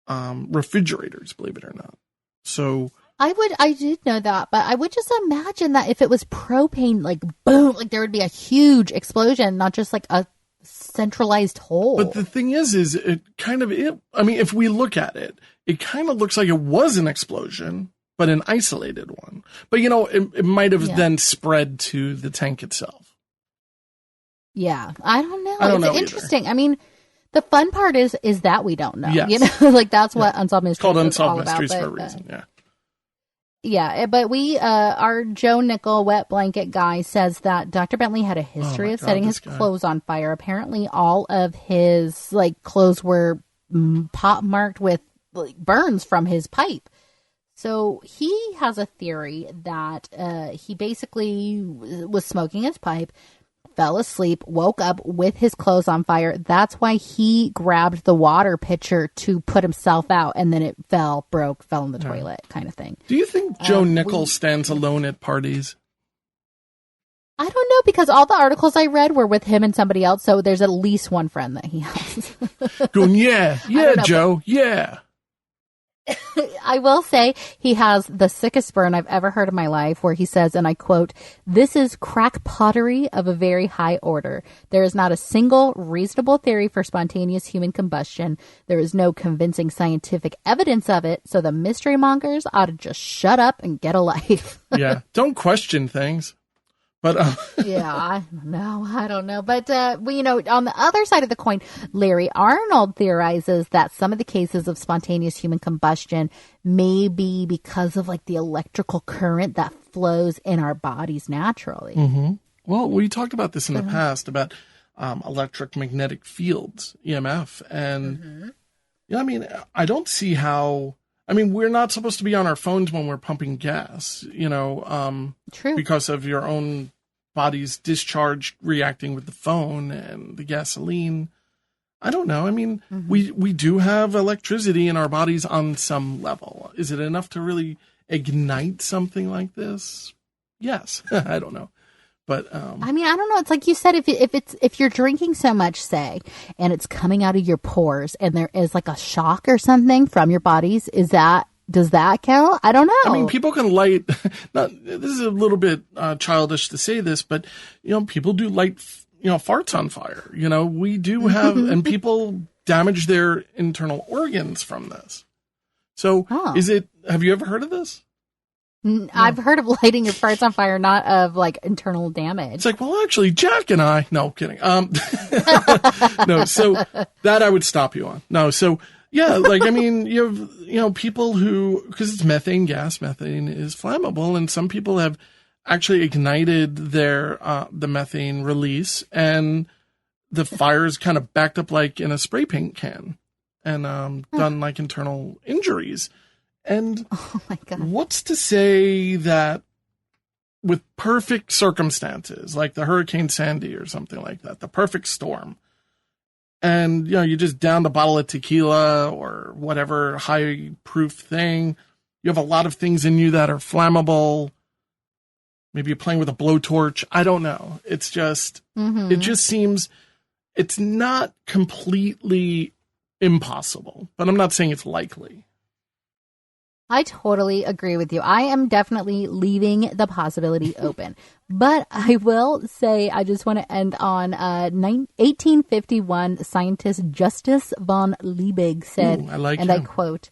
refrigerators, believe it or not. So I did know that, but I would just imagine that if it was propane, like boom, like there would be a huge explosion, not just like a centralized hole. But the thing is it kind of, if we look at it, it kind of looks like it was an explosion, but an isolated one. But, it might have then spread to the tank itself. Yeah, I don't know. I don't know it's interesting. Either. The fun part is that we don't know. Yes. Like that's what Unsolved Mysteries is called Unsolved Mysteries about, for a reason, yeah. Yeah, but our Joe Nickel wet blanket guy says that Dr. Bentley had a history of setting his clothes on fire. Apparently all of his clothes were marked with burns from his pipe. So he has a theory that he basically was smoking his pipe, fell asleep, woke up with his clothes on fire. That's why he grabbed the water pitcher to put himself out, and then it fell in the toilet kind of thing. Do you think Joe Nickel stands alone at parties? I don't know, because all the articles I read were with him and somebody else, so there's at least one friend that he has. Going, yeah, Joe, yeah. I will say he has the sickest burn I've ever heard in my life, where he says, and I quote, "This is crack pottery of a very high order. There is not a single reasonable theory for spontaneous human combustion. There is no convincing scientific evidence of it, so the mystery mongers ought to just shut up and get a life." Yeah, don't question things. But yeah, I don't know. But on the other side of the coin, Larry Arnold theorizes that some of the cases of spontaneous human combustion may be because of the electrical current that flows in our bodies naturally. Mm-hmm. Well, we talked about this in the past about electric magnetic fields, EMF, and I don't see how. We're not supposed to be on our phones when we're pumping gas, True. Because of your own body's discharge reacting with the phone and the gasoline. I don't know. We do have electricity in our bodies on some level. Is it enough to really ignite something like this? Yes. I don't know. But I don't know. It's like you said, if you're drinking so much, say, and it's coming out of your pores, and there is a shock or something from your bodies, does that count? I don't know. People can light. This is a little bit childish to say this, but people do light farts on fire. We do have, and people damage their internal organs from this. So have you ever heard of this? I've heard of lighting your farts on fire, not of internal damage. It's actually, Jack and I. No, kidding. No, so that I would stop you on. No, so yeah, you have people who, because it's methane gas. Methane is flammable, and some people have actually ignited their the methane release, and the fire is kind of backed up in a spray paint can, and done internal injuries. And oh my God, what's to say that with perfect circumstances, like the Hurricane Sandy or something like that, the perfect storm, and you just downed a bottle of tequila or whatever high proof thing, you have a lot of things in you that are flammable. Maybe you're playing with a blowtorch. I don't know. It's just, It just seems it's not completely impossible, but I'm not saying it's likely. I totally agree with you. I am definitely leaving the possibility open. But I will say, I just want to end on 1851 scientist Justus von Liebig said, I like and him. I quote,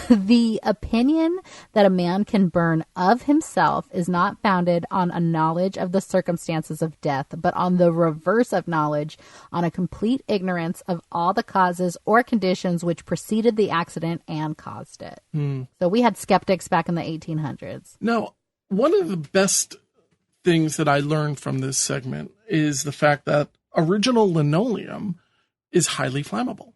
The opinion that a man can burn of himself is not founded on a knowledge of the circumstances of death, but on the reverse of knowledge, on a complete ignorance of all the causes or conditions which preceded the accident and caused it. So we had skeptics back in the 1800s. Now, one of the best things that I learned from this segment is the fact that original linoleum is highly flammable.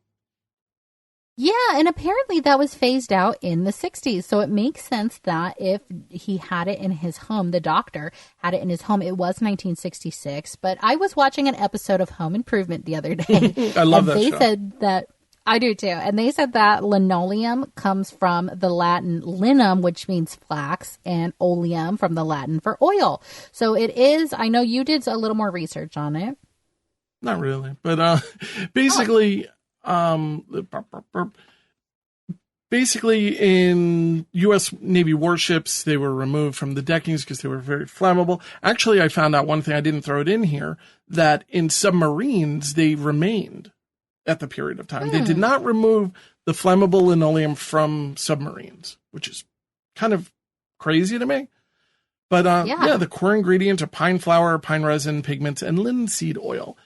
Yeah, and apparently that was phased out in the 60s. So it makes sense that if he had it in his home, the doctor had it in his home, it was 1966. But I was watching an episode of Home Improvement the other day. I love that they show. said that, I do too. And they said that linoleum comes from the Latin linum, which means flax, and oleum from the Latin for oil. So it is, I know you did a little more research on it. Not really, but basically... Basically, in U.S. Navy warships, they were removed from the deckings because they were very flammable. Actually, I found out one thing, I didn't throw it in here, that in submarines, they remained at the period of time. They did not remove the flammable linoleum from submarines, which is kind of crazy to me. But yeah, the core ingredients are pine flour, pine resin, pigments, and linseed oil.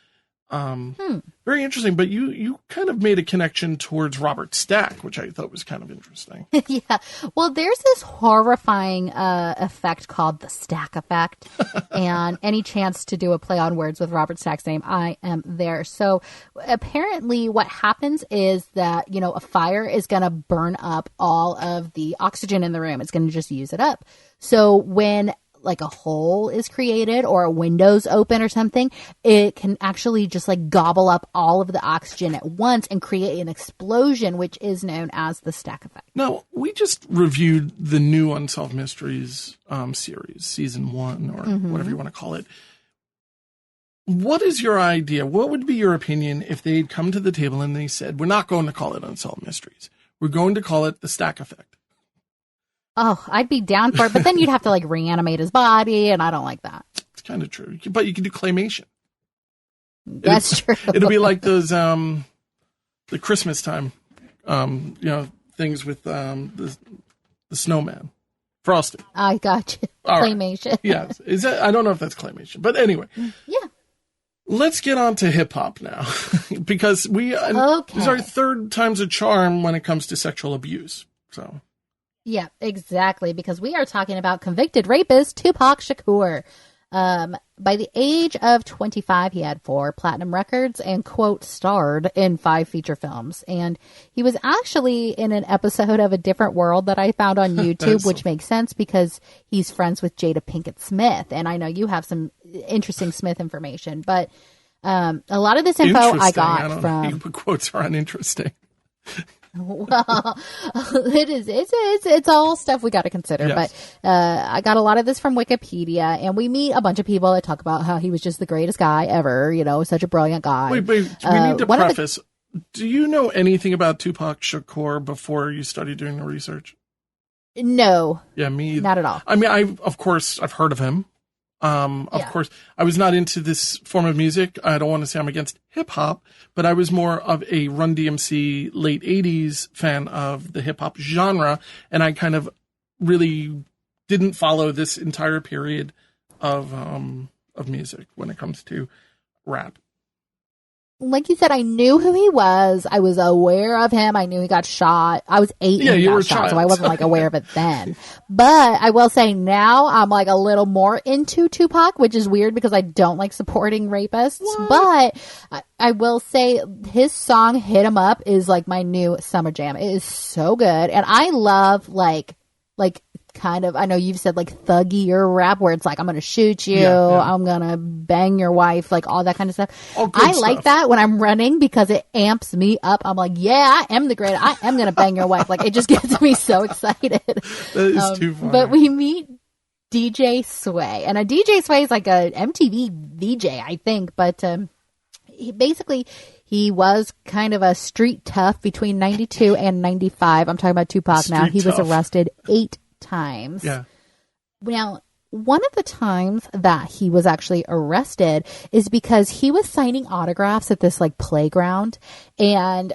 Very interesting, but you kind of made a connection towards Robert Stack, which I thought was kind of interesting. Yeah. Well, there's this horrifying effect called the Stack effect. And any chance to do a play on words with Robert Stack's name, I am there. So apparently what happens is that, you know, a fire is going to burn up all of the oxygen in the room. It's going to just use it up. So when like a hole is created or a window's open or something, it can actually just like gobble up all of the oxygen at once and create an explosion, which is known as the Stack effect. Now, we just reviewed the new Unsolved Mysteries series, season 1, or whatever you want to call it. What is your idea? What would be your opinion if they'd come to the table and they said, we're not going to call it Unsolved Mysteries. We're going to call it the Stack effect. Oh, I'd be down for it, but then you'd have to like reanimate his body, and I don't like that. It's kind of true, but you can do claymation. That's true. It'll be like those the Christmas time, you know, things with the snowman, Frosty. I got you. All Claymation. Right. Yes, is that? I don't know if that's claymation, but anyway. Yeah. Let's get on to hip hop now, because this is our third time's a charm when it comes to sexual abuse. So. Yeah, exactly, because we are talking about convicted rapist Tupac Shakur. By the age of 25, he had 4 platinum records and, quote, starred in 5 feature films. And he was actually in an episode of A Different World that I found on YouTube, which makes sense because he's friends with Jada Pinkett Smith. And I know you have some interesting Smith information, but a lot of this info I got from... Quotes are uninteresting. Well, it's all stuff we got to consider, yes. But I got a lot of this from Wikipedia, and we meet a bunch of people that talk about how he was just the greatest guy ever, you know, such a brilliant guy. Wait, we need to preface, do you know anything about Tupac Shakur before you started doing the research? No. Yeah, me not at all. I mean, I've heard of him. Of course, I was not into this form of music. I don't want to say I'm against hip hop, but I was more of a Run DMC late 80s fan of the hip hop genre. And I kind of really didn't follow this entire period of music when it comes to rap. Like you said, I knew who he was. I was aware of him. I knew he got shot. I was 8 when he got shot, so I wasn't like aware of it then. But I will say now I'm like a little more into Tupac, which is weird because I don't like supporting rapists. What? But I will say his song "Hit 'Em Up" is like my new summer jam. It is so good, and I love like kind of, I know you've said like thuggier rap where it's like, I'm going to shoot you, I'm going to bang your wife, like all that kind of stuff. I like that when I'm running because it amps me up. I'm like, yeah, I am the great, I am going to bang your wife. Like it just gets me so excited. That is too funny. But we meet DJ Sway, and a DJ Sway is like a MTV VJ, I think, but he was kind of a street tough between 92 and 95. I'm talking about Tupac now. He was arrested 8 times. Yeah. Now, one of the times that he was actually arrested is because he was signing autographs at this like playground, and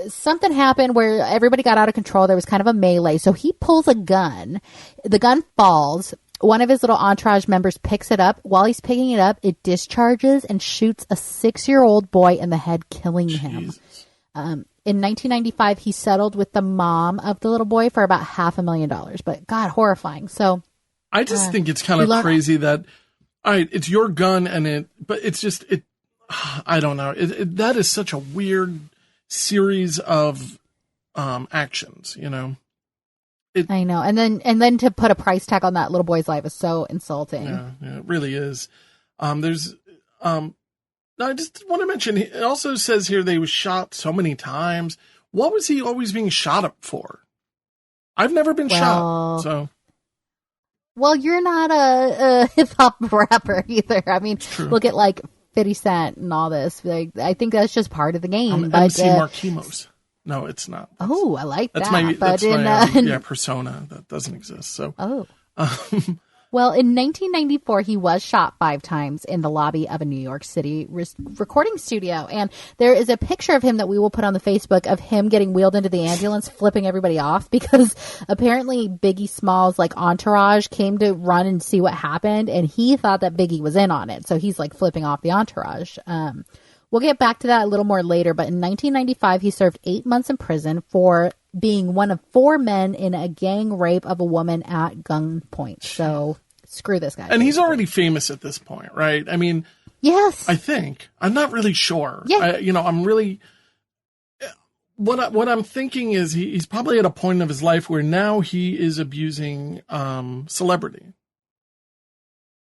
something happened where everybody got out of control. There was kind of a melee. So he pulls a gun. The gun falls. One of his little entourage members picks it up. While he's picking it up, it discharges and shoots a 6-year-old boy in the head, killing him. In 1995, he settled with the mom of the little boy for about $500,000. But God, horrifying. So I just think it's kind of crazy that, all right, it's your gun but it's just, I don't know. That is such a weird series of actions, you know. I know. And then to put a price tag on that little boy's life is so insulting. Yeah, it really is. I just want to mention, it also says here they was shot so many times. What was he always being shot up for? I've never been shot, so. Well, you're not a hip hop rapper either. I mean, look at like 50 Cent and all this. Like, I think that's just part of the game. I'm MC Marquimos. No, it's not. I like that. That's my persona that doesn't exist. So. Well, in 1994, he was shot 5 times in the lobby of a New York City recording studio. And there is a picture of him that we will put on the Facebook of him getting wheeled into the ambulance, flipping everybody off, because apparently Biggie Smalls' like entourage came to run and see what happened. And he thought that Biggie was in on it. So he's like flipping off the entourage. We'll get back to that a little more later. But in 1995, he served 8 months in prison for being one of 4 men in a gang rape of a woman at gunpoint. So screw this guy. And he's already famous at this point, right? I mean, yes, I think. I'm not really sure. Yeah. I'm really, what I'm thinking is he's probably at a point of his life where now he is abusing celebrity.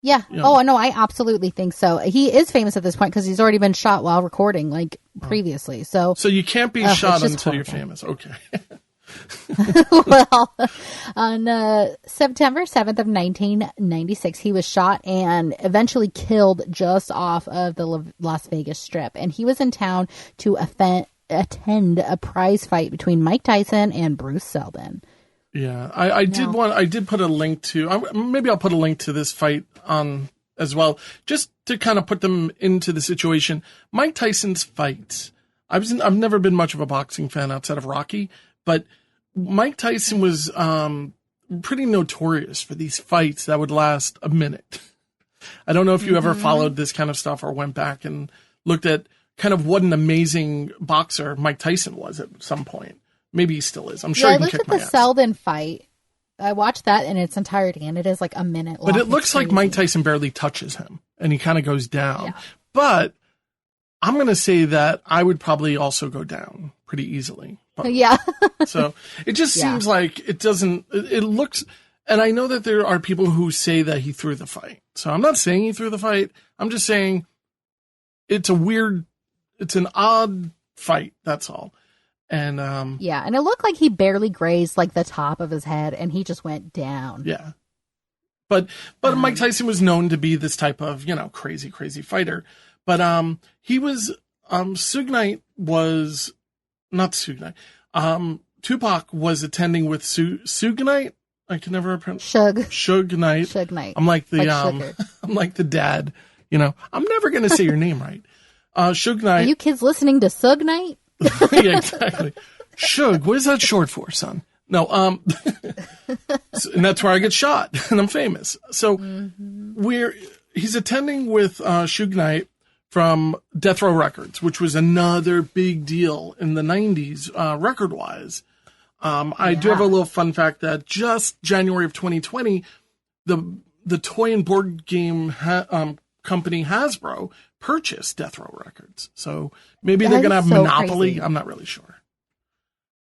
Yeah. You know. Oh, no, I absolutely think so. He is famous at this point because he's already been shot while recording, like previously. So you can't be shot until you're famous. Okay. Well, on September 7th of 1996, he was shot and eventually killed just off of the Las Vegas Strip. And he was in town to attend a prize fight between Mike Tyson and Bruce Seldon. Yeah, I did put a link to, maybe I'll put a link to this fight on as well, just to kind of put them into the situation. Mike Tyson's fights, I've never been much of a boxing fan outside of Rocky, but Mike Tyson was pretty notorious for these fights that would last a minute. I don't know if you ever followed this kind of stuff or went back and looked at kind of what an amazing boxer Mike Tyson was at some point. Maybe he still is. I'm sure he can kick my ass. I looked at the Seldon fight. I watched that in its entirety, and it is like a minute long. But it looks like Mike Tyson barely touches him, and he kind of goes down. Yeah. But I'm going to say that I would probably also go down pretty easily. Yeah. So it just seems like it looks, and I know that there are people who say that he threw the fight. So I'm not saying he threw the fight. I'm just saying it's an odd fight. That's all. And and it looked like he barely grazed like the top of his head, and he just went down. Yeah, but Mike Tyson was known to be this type of crazy fighter. But he was Suge Knight was not Suge Knight. Tupac was attending with Suge Knight. I can never pronounce Suge Knight. Suge Knight. I'm like the I'm like the dad. I'm never gonna say your name right. Suge Knight. Are you kids listening to Suge Knight? Yeah, exactly. Suge, what is that short for, son? No, and that's where I get shot, and I'm famous. So he's attending with Suge Knight from Death Row Records, which was another big deal in the 90s, record-wise. I do have a little fun fact that just January of 2020, the toy and board game company Hasbro purchased Death Row Records. So maybe they're going to have monopoly. Crazy. I'm not really sure.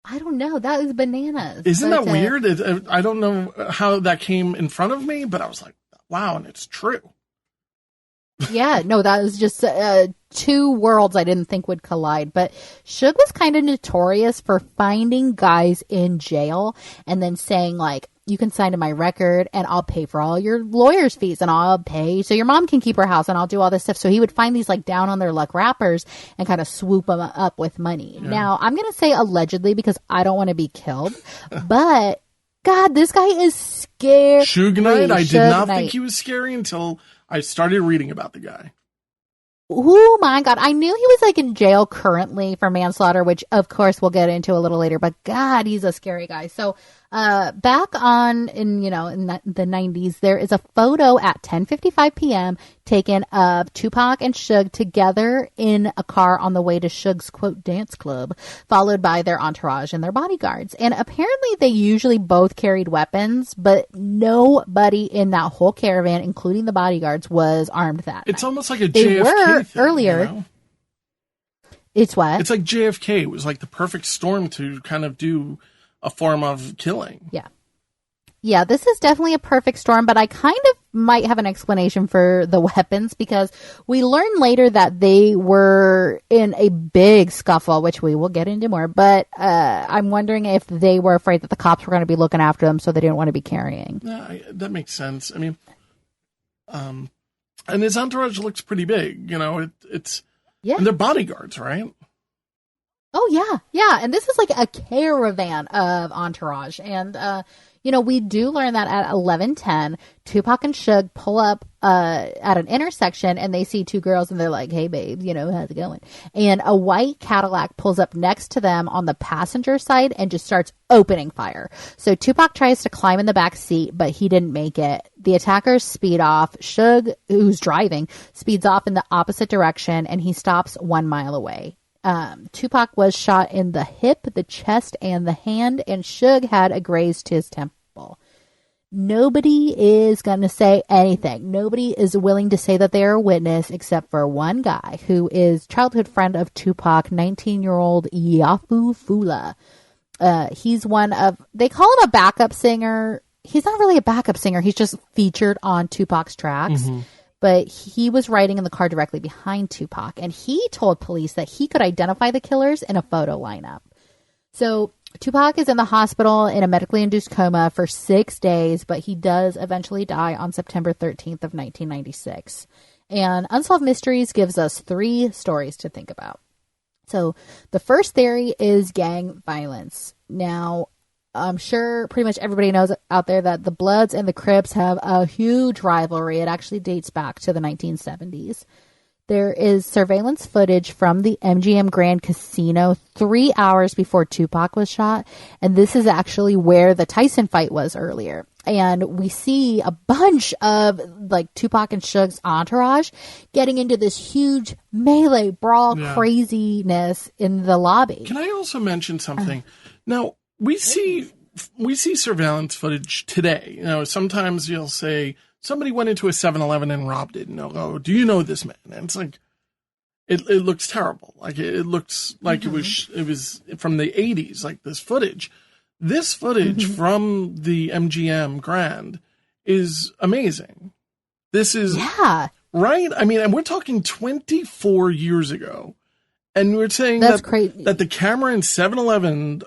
I don't know. That is bananas. Isn't that weird? I don't know how that came in front of me, but I was like, wow, and it's true. Yeah, no, that was just two worlds I didn't think would collide. But Suge was kind of notorious for finding guys in jail and then saying, like, you can sign to my record and I'll pay for all your lawyer's fees and I'll pay so your mom can keep her house and I'll do all this stuff. So he would find these like down on their luck rappers and kind of swoop them up with money. Yeah. Now, I'm going to say allegedly because I don't want to be killed, but God, this guy is scary. Suge Knight, I did not think he was scary until I started reading about the guy. Oh my God. I knew he was like in jail currently for manslaughter, which of course we'll get into a little later, but God, he's a scary guy. So, back on in the 90s, there is a photo at 10:55 p.m. taken of Tupac and Suge together in a car on the way to Suge's quote dance club, followed by their entourage and their bodyguards. And apparently they usually both carried weapons, but nobody in that whole caravan, including the bodyguards, was armed that It's night. almost like a They JFK were thing, earlier. you know? It's what? It's like JFK. It was like the perfect storm to kind of do a form of killing. Yeah. Yeah, this is definitely a perfect storm, but I kind of might have an explanation for the weapons because we learn later that they were in a big scuffle, which we will get into more, but I'm wondering if they were afraid that the cops were going to be looking after them, so they didn't want to be carrying. Yeah, that makes sense. I mean, and his entourage looks pretty big, you know, it's, Yeah. and they're bodyguards, right? Oh, yeah. Yeah. And this is like a caravan of entourage. And, we do learn that at 11:10, Tupac and Suge pull up at an intersection and they see two girls and they're like, hey, babe, how's it going? And a white Cadillac pulls up next to them on the passenger side and just starts opening fire. So Tupac tries to climb in the back seat, but he didn't make it. The attackers speed off. Suge, who's driving, speeds off in the opposite direction and he stops 1 mile away. Tupac was shot in the hip, the chest, and the hand, and Suge had a graze to his temple. Nobody is going to say anything. Nobody is willing to say that they are a witness except for one guy who is childhood friend of Tupac, 19-year-old Yafu Fula. He's one of, they call him a backup singer. He's not really a backup singer. He's just featured on Tupac's tracks. Mm-hmm. But he was riding in the car directly behind Tupac, and he told police that he could identify the killers in a photo lineup. So Tupac is in the hospital in a medically induced coma for 6 days, but he does eventually die on September 13th of 1996. And Unsolved Mysteries gives us 3 stories to think about. So the first theory is gang violence. Now, I'm sure pretty much everybody knows out there that the Bloods and the Crips have a huge rivalry. It actually dates back to the 1970s. There is surveillance footage from the MGM Grand Casino 3 hours before Tupac was shot. And this is actually where the Tyson fight was earlier. And we see a bunch of like Tupac and Suge's entourage getting into this huge melee brawl craziness in the lobby. Can I also mention something? Now, we see surveillance footage today. Sometimes you'll say somebody went into a 7-Eleven and robbed it, and they'll go, "Do you know this man?" And it's like, it looks terrible. Like it looks like it was from the 80s. Like this footage from the MGM Grand is amazing. This is right. I mean, and we're talking 24 years ago. And we're saying that's crazy. That the camera in 7-Eleven,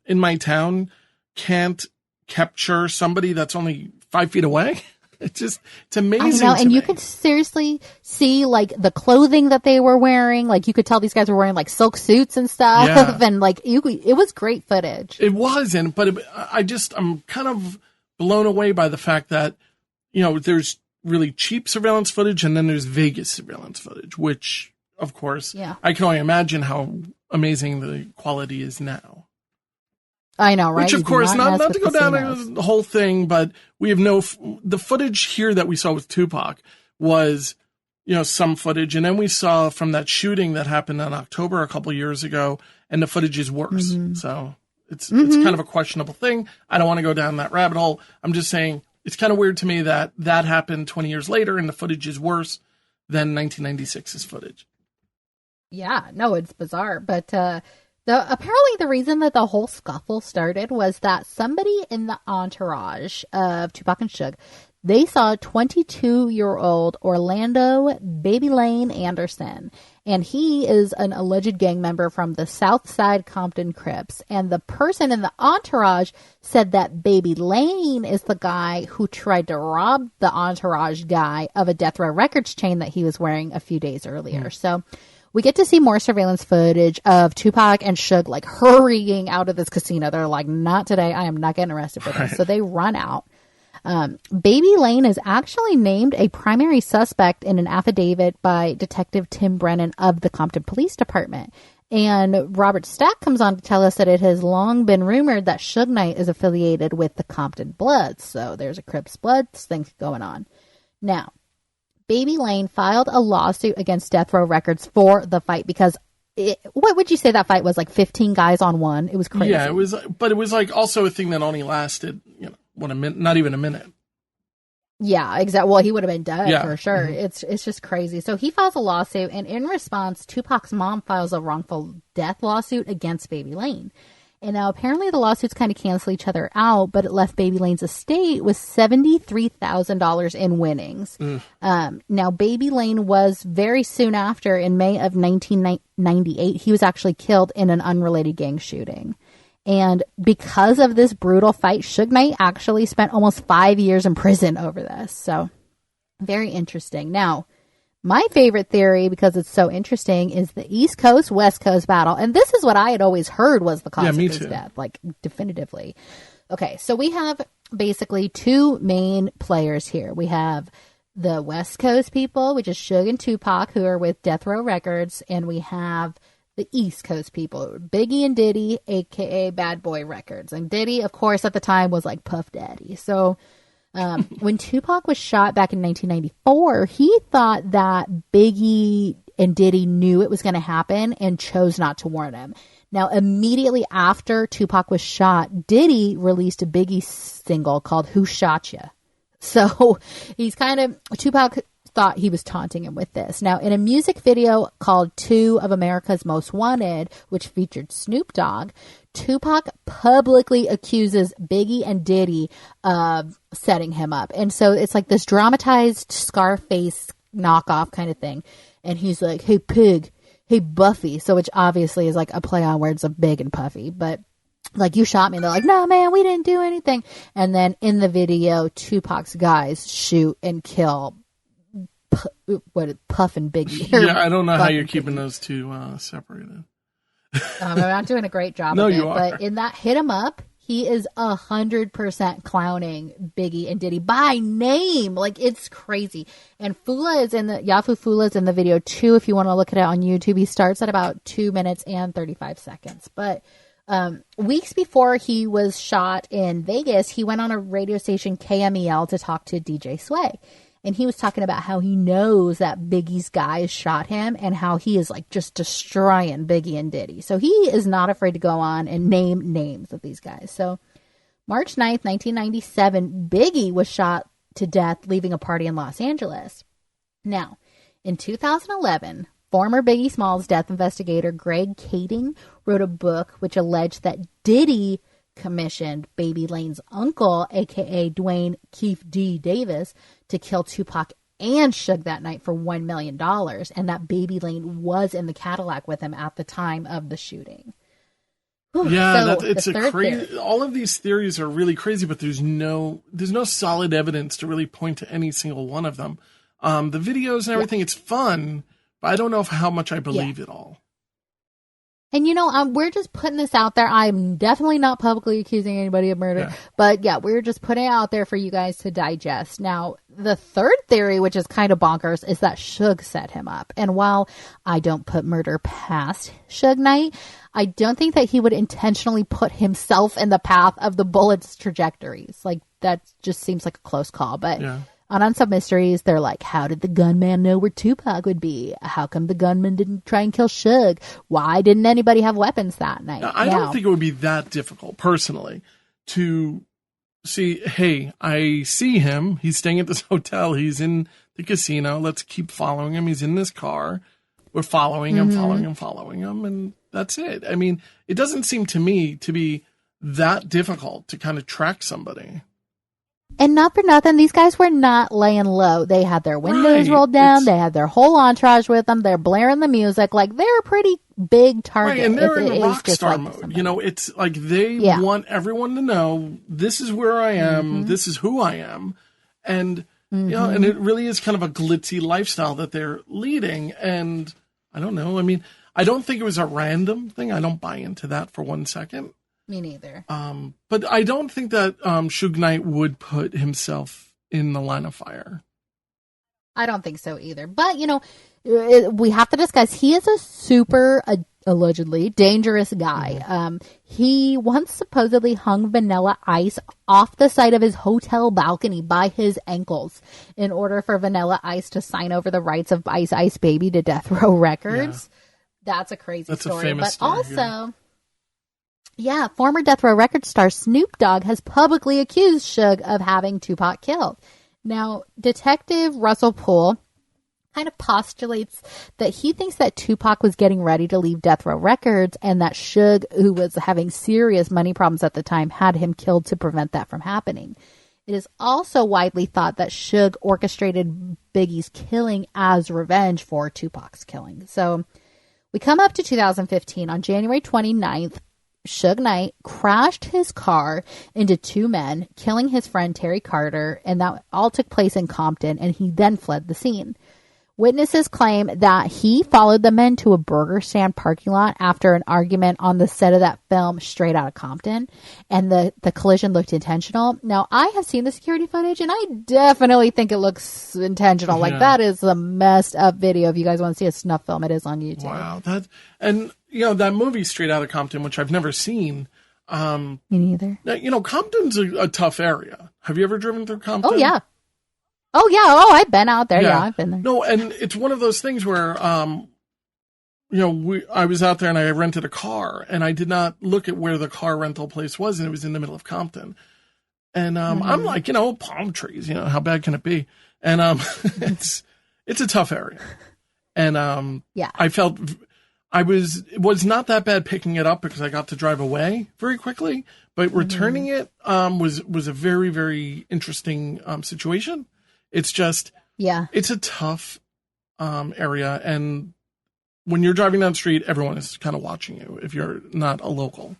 in my town can't capture somebody that's only 5 feet away. It's amazing. I know, and you could seriously see like the clothing that they were wearing. Like you could tell these guys were wearing like silk suits and stuff. Yeah. And like it was great footage. It was, I'm kind of blown away by the fact that, there's really cheap surveillance footage and then there's Vegas surveillance footage, which, of course, I can only imagine how amazing the quality is now. I know, right? Which, of course, not to go down the whole thing, but we have the footage here that we saw with Tupac was, some footage. And then we saw from that shooting that happened in October a couple years ago, and the footage is worse. Mm-hmm. So it's kind of a questionable thing. I don't want to go down that rabbit hole. I'm just saying it's kind of weird to me that happened 20 years later and the footage is worse than 1996's footage. Yeah, no, it's bizarre. But apparently the reason that the whole scuffle started was that somebody in the entourage of Tupac and Suge, they saw 22-year-old Orlando Baby Lane Anderson. And he is an alleged gang member from the Southside Compton Crips. And the person in the entourage said that Baby Lane is the guy who tried to rob the entourage guy of a Death Row Records chain that he was wearing a few days earlier. So we get to see more surveillance footage of Tupac and Suge like hurrying out of this casino. They're like, not today. I am not getting arrested for this. So they run out. Baby Lane is actually named a primary suspect in an affidavit by Detective Tim Brennan of the Compton Police Department. And Robert Stack comes on to tell us that it has long been rumored that Suge Knight is affiliated with the Compton Bloods. So there's a Crips Bloods thing going on. Now, Baby Lane filed a lawsuit against Death Row Records for the fight because what would you say that fight was, like 15 guys on one? It was crazy. Yeah, it was, but it was like also a thing that only lasted, a minute, not even a minute. Yeah, exactly. Well, he would have been dead for sure. Mm-hmm. It's just crazy. So he files a lawsuit, and in response, Tupac's mom files a wrongful death lawsuit against Baby Lane. And now apparently the lawsuits kind of cancel each other out, but it left Baby Lane's estate with $73,000 in winnings. Now, Baby Lane was very soon after, in May of 1998, he was actually killed in an unrelated gang shooting. And because of this brutal fight, Suge Knight actually spent almost 5 years in prison over this. So very interesting. Now, my favorite theory, because it's so interesting, is the East Coast, West Coast battle. And this is what I had always heard was the cause of his death, like definitively. Okay, so we have basically two main players here. We have the West Coast people, which is Suge and Tupac, who are with Death Row Records. And we have the East Coast people, Biggie and Diddy, a.k.a. Bad Boy Records. And Diddy, of course, at the time was like Puff Daddy. So when Tupac was shot back in 1994, he thought that Biggie and Diddy knew it was going to happen and chose not to warn him. Now, immediately after Tupac was shot, Diddy released a Biggie single called Who Shot Ya? So he's Tupac thought he was taunting him with this. Now, in a music video called Two of America's Most Wanted, which featured Snoop Dogg, Tupac publicly accuses Biggie and Diddy of setting him up. And so it's like this dramatized Scarface knockoff kind of thing. And he's like, hey, pig, hey, Buffy. So which obviously is like a play on words of big and puffy. But like, you shot me. And they're like, no, man, we didn't do anything. And then in the video, Tupac's guys shoot and kill Puff and Biggie. Yeah, I don't know how you're keeping those two separated. I'm not doing a great job no, of it. you are. But in that Hit 'Em Up, he is 100% clowning Biggie and Diddy by name. Like, it's crazy. And Fula is Yafu Fula is in the video too. If you want to look at it on YouTube, he starts at about 2 minutes and 35 seconds. But weeks before he was shot in Vegas, he went on a radio station KMEL to talk to DJ Sway. And he was talking about how he knows that Biggie's guys shot him and how he is like just destroying Biggie and Diddy. So he is not afraid to go on and name names of these guys. So March 9th, 1997, Biggie was shot to death leaving a party in Los Angeles. Now, in 2011, former Biggie Smalls death investigator Greg Kading wrote a book which alleged that Diddy commissioned Baby Lane's uncle, a.k.a. Dwayne Keefe D. Davis, to kill Tupac and Suge that night for $1 million, and that Baby Lane was in the Cadillac with him at the time of the shooting. Whew. Yeah, so it's a crazy. All of these theories are really crazy, but there's no solid evidence to really point to any single one of them. The videos and everything, it's fun, but I don't know how much I believe it all. And, we're just putting this out there. I'm definitely not publicly accusing anybody of murder. But, we're just putting it out there for you guys to digest. Now, the third theory, which is kind of bonkers, is that Suge set him up. And while I don't put murder past Suge Knight, I don't think that he would intentionally put himself in the path of the bullet's trajectories. Like, that just seems like a close call. But on Unsolved Mysteries, they're like, how did the gunman know where Tupac would be? How come the gunman didn't try and kill Suge? Why didn't anybody have weapons that night? I don't think it would be that difficult, personally, to see, hey, I see him. He's staying at this hotel. He's in the casino. Let's keep following him. He's in this car. We're following him, following him, and that's it. I mean, it doesn't seem to me to be that difficult to kind of track somebody. And not for nothing, these guys were not laying low. They had their windows rolled down. They had their whole entourage with them. They're blaring the music. Like, they're a pretty big target. Right, and they're in rock star mode. It's like they want everyone to know, this is where I am. This is who I am. And, and it really is kind of a glitzy lifestyle that they're leading. And I don't know. I mean, I don't think it was a random thing. I don't buy into that for 1 second. Me neither. But I don't think that Suge Knight would put himself in the line of fire. I don't think so either. But, we have to discuss, he is a super, allegedly, dangerous guy. He once supposedly hung Vanilla Ice off the side of his hotel balcony by his ankles in order for Vanilla Ice to sign over the rights of Ice Ice Baby to Death Row Records. Yeah. That's a crazy story. A famous story. Also, yeah, former Death Row Records star Snoop Dogg has publicly accused Suge of having Tupac killed. Now, Detective Russell Poole kind of postulates that he thinks that Tupac was getting ready to leave Death Row Records and that Suge, who was having serious money problems at the time, had him killed to prevent that from happening. It is also widely thought that Suge orchestrated Biggie's killing as revenge for Tupac's killing. So we come up to 2015. On January 29th, Suge Knight crashed his car into two men, killing his friend Terry Carter, and that all took place in Compton, and he then fled the scene. Witnesses claim that he followed the men to a burger stand parking lot after an argument on the set of that film Straight Outta Compton, and the collision looked intentional. Now, I have seen the security footage, and I definitely think it looks intentional. Like, that is a messed up video. If you guys want to see a snuff film, it is on YouTube. Wow. That movie Straight Outta Compton, which I've never seen. Me neither. Compton's a tough area. Have you ever driven through Compton? Oh, yeah. Oh, yeah. Oh, I've been out there. Yeah, I've been there. No, and it's one of those things where, I was out there and I rented a car, and I did not look at where the car rental place was, and it was in the middle of Compton. And I'm like, palm trees, how bad can it be? And it's a tough area. And I felt it was not that bad picking it up because I got to drive away very quickly, but returning it was a very, very interesting situation. It's just, it's a tough area. And when you're driving down the street, everyone is kind of watching you if you're not a local.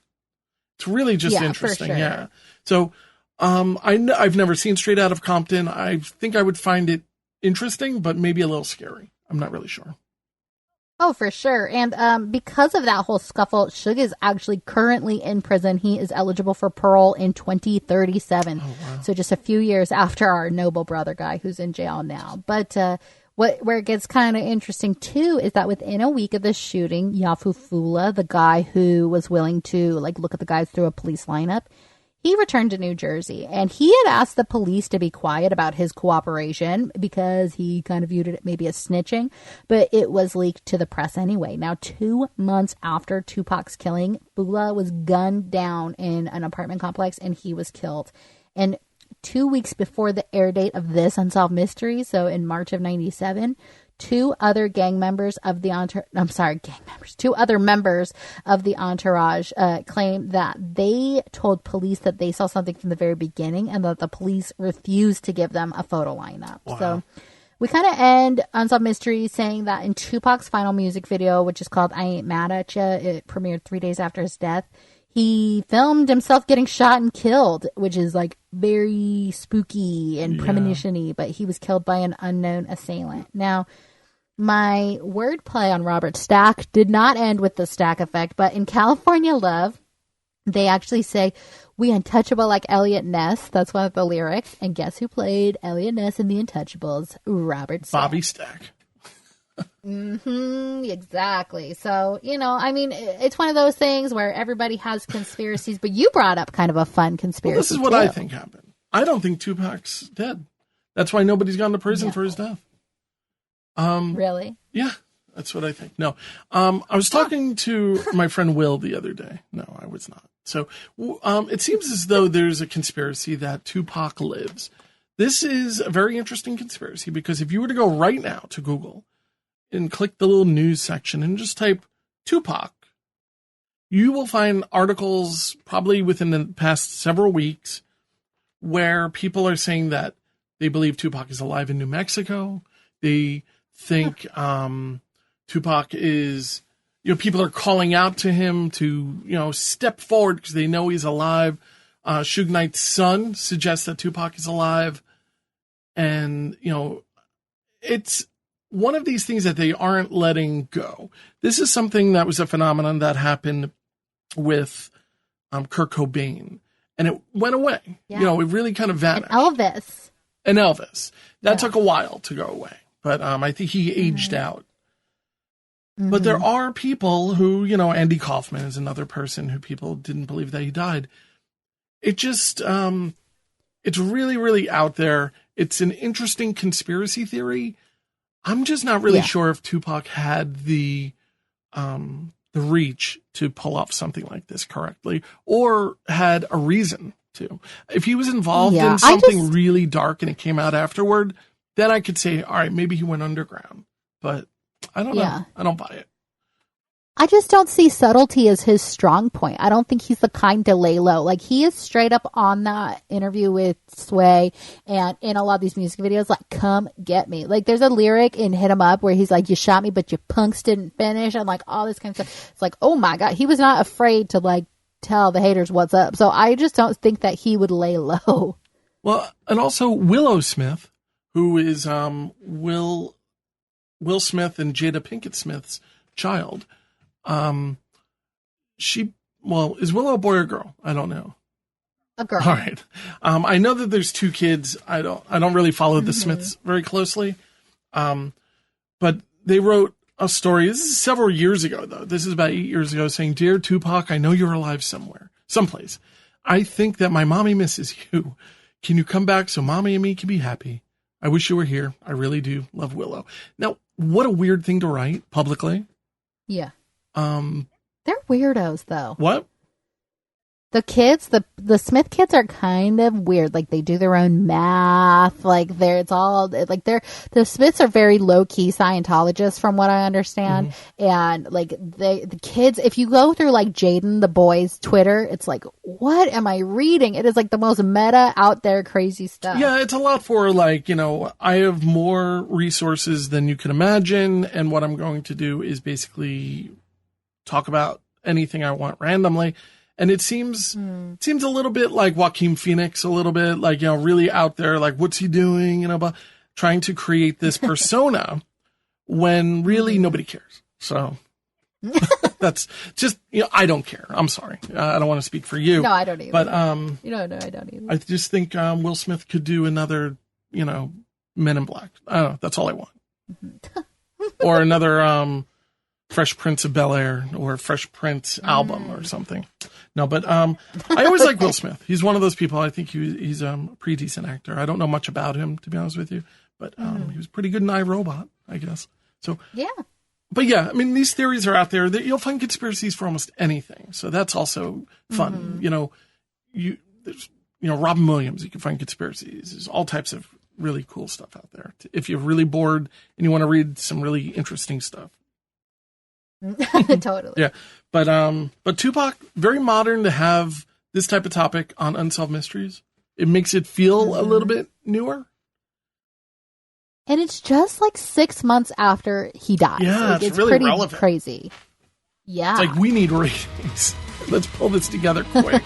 It's really just interesting. For sure. Yeah. So I've never seen Straight Out of Compton. I think I would find it interesting, but maybe a little scary. I'm not really sure. Oh, for sure. And because of that whole scuffle, Suge is actually currently in prison. He is eligible for parole in 2037. Oh, wow. So just a few years after our noble brother guy who's in jail now. But where it gets kind of interesting, too, is that within a week of the shooting, Yafu Fula, the guy who was willing to look at the guys through a police lineup, he returned to New Jersey, and he had asked the police to be quiet about his cooperation because he kind of viewed it maybe as snitching, but it was leaked to the press anyway. Now, 2 months after Tupac's killing, Fula was gunned down in an apartment complex, and he was killed. And 2 weeks before the air date of this Unsolved Mysteries, so in March of 97, two other members of the entourage claimed that they told police that they saw something from the very beginning and that the police refused to give them a photo lineup. Wow. So we kind of end Unsolved Mysteries saying that in Tupac's final music video, which is called I Ain't Mad At Ya, it premiered 3 days after his death. He filmed himself getting shot and killed, which is very spooky and premonition-y, but he was killed by an unknown assailant. Now, my wordplay on Robert Stack did not end with the Stack effect, but in California Love, they actually say, "We untouchable like Elliot Ness." That's one of the lyrics. And guess who played Elliot Ness in The Untouchables? Robert Stack. Bobby Stack. Exactly. So, it's one of those things where everybody has conspiracies, but you brought up kind of a fun conspiracy. Well, this is what I think happened. I don't think Tupac's dead. That's why nobody's gone to prison for his death. Really? Yeah, that's what I think. No, I was talking to my friend Will the other day. No, I was not. So it seems as though there's a conspiracy that Tupac lives. This is a very interesting conspiracy because if you were to go right now to Google and click the little news section and just type Tupac, you will find articles probably within the past several weeks where people are saying that they believe Tupac is alive in New Mexico. They think Tupac is, people are calling out to him to, step forward because they know he's alive. Suge Knight's son suggests that Tupac is alive. And, it's one of these things that they aren't letting go. This is something that was a phenomenon that happened with Kurt Cobain, and it went away. Yeah. You know, it really kind of vanished. And Elvis. That took a while to go away, but I think he aged out. But there are people who, you know, Andy Kaufman is another person who people didn't believe that he died. It just, it's really, really out there. It's an interesting conspiracy theory. I'm just not really sure if Tupac had the reach to pull off something like this correctly, or had a reason to. If he was involved in something really dark and it came out afterward, then I could say, all right, maybe he went underground. But I don't know. I don't buy it. I just don't see subtlety as his strong point. I don't think he's the kind to lay low. Like, he is straight up on that interview with Sway and in a lot of these music videos, like, come get me. Like, there's a lyric in Hit 'Em Up where he's like, you shot me, but your punks didn't finish. And like, all this kind of stuff. It's like, oh my God. He was not afraid to like tell the haters what's up. So I just don't think that he would lay low. Well, and also Willow Smith, who is Will Smith and Jada Pinkett Smith's child. Is Willow a boy or girl? I don't know. A girl. All right. I know that there's 2 kids. I don't really follow the Smiths very closely. But they wrote a story. This is several years ago, though. This is about 8 years ago, saying, "Dear Tupac, I know you're alive someplace. I think that my mommy misses you. Can you come back so mommy and me can be happy? I wish you were here. I really do love Willow." Now, what a weird thing to write publicly. Yeah. They're weirdos, though. What? The kids, the Smith kids are kind of weird. Like, they do their own math. Like, the Smiths are very low key Scientologists, from what I understand. And like, the kids, if you go through like Jaden, the boy's Twitter, it's like, what am I reading? It is like the most meta, out there, crazy stuff. Yeah, it's a lot for like, you know, I have more resources than you can imagine, and what I'm going to do is basically talk about anything I want randomly. And it seems a little bit like Joaquin Phoenix, a little bit like, you know, really out there, like, what's he doing? You know, but trying to create this persona when really nobody cares. So that's just, you know, I don't care. I'm sorry. I don't want to speak for you. No, I don't either. But, you know, no, I don't either. I just think Will Smith could do another, you know, Men in Black. I don't know. That's all I want. Or another, Fresh Prince of Bel-Air or Fresh Prince album or something. No, but I always like Will Smith. He's one of those people. I think he's a pretty decent actor. I don't know much about him, to be honest with you, but he was pretty good in iRobot, I guess. So yeah. But yeah, I mean, these theories are out there. You'll find conspiracies for almost anything. So that's also fun. You know, Robin Williams, you can find conspiracies. There's all types of really cool stuff out there. If you're really bored and you want to read some really interesting stuff. Totally. Yeah. But Tupac, very modern to have this type of topic on Unsolved Mysteries. It makes it feel a little bit newer. And it's just like 6 months after he died. Yeah, like, it's really pretty relevant. Crazy. Yeah. It's like, we need ratings. Let's pull this together quick.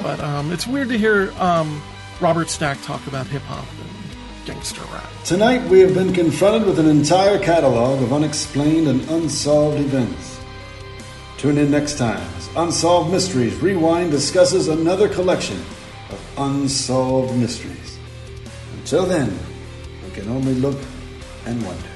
But it's weird to hear Robert Stack talk about hip-hop and gangster rap. Tonight we have been confronted with an entire catalog of unexplained and unsolved events. Tune in next time as Unsolved Mysteries Rewind discusses another collection of unsolved mysteries. Until then, we can only look and wonder.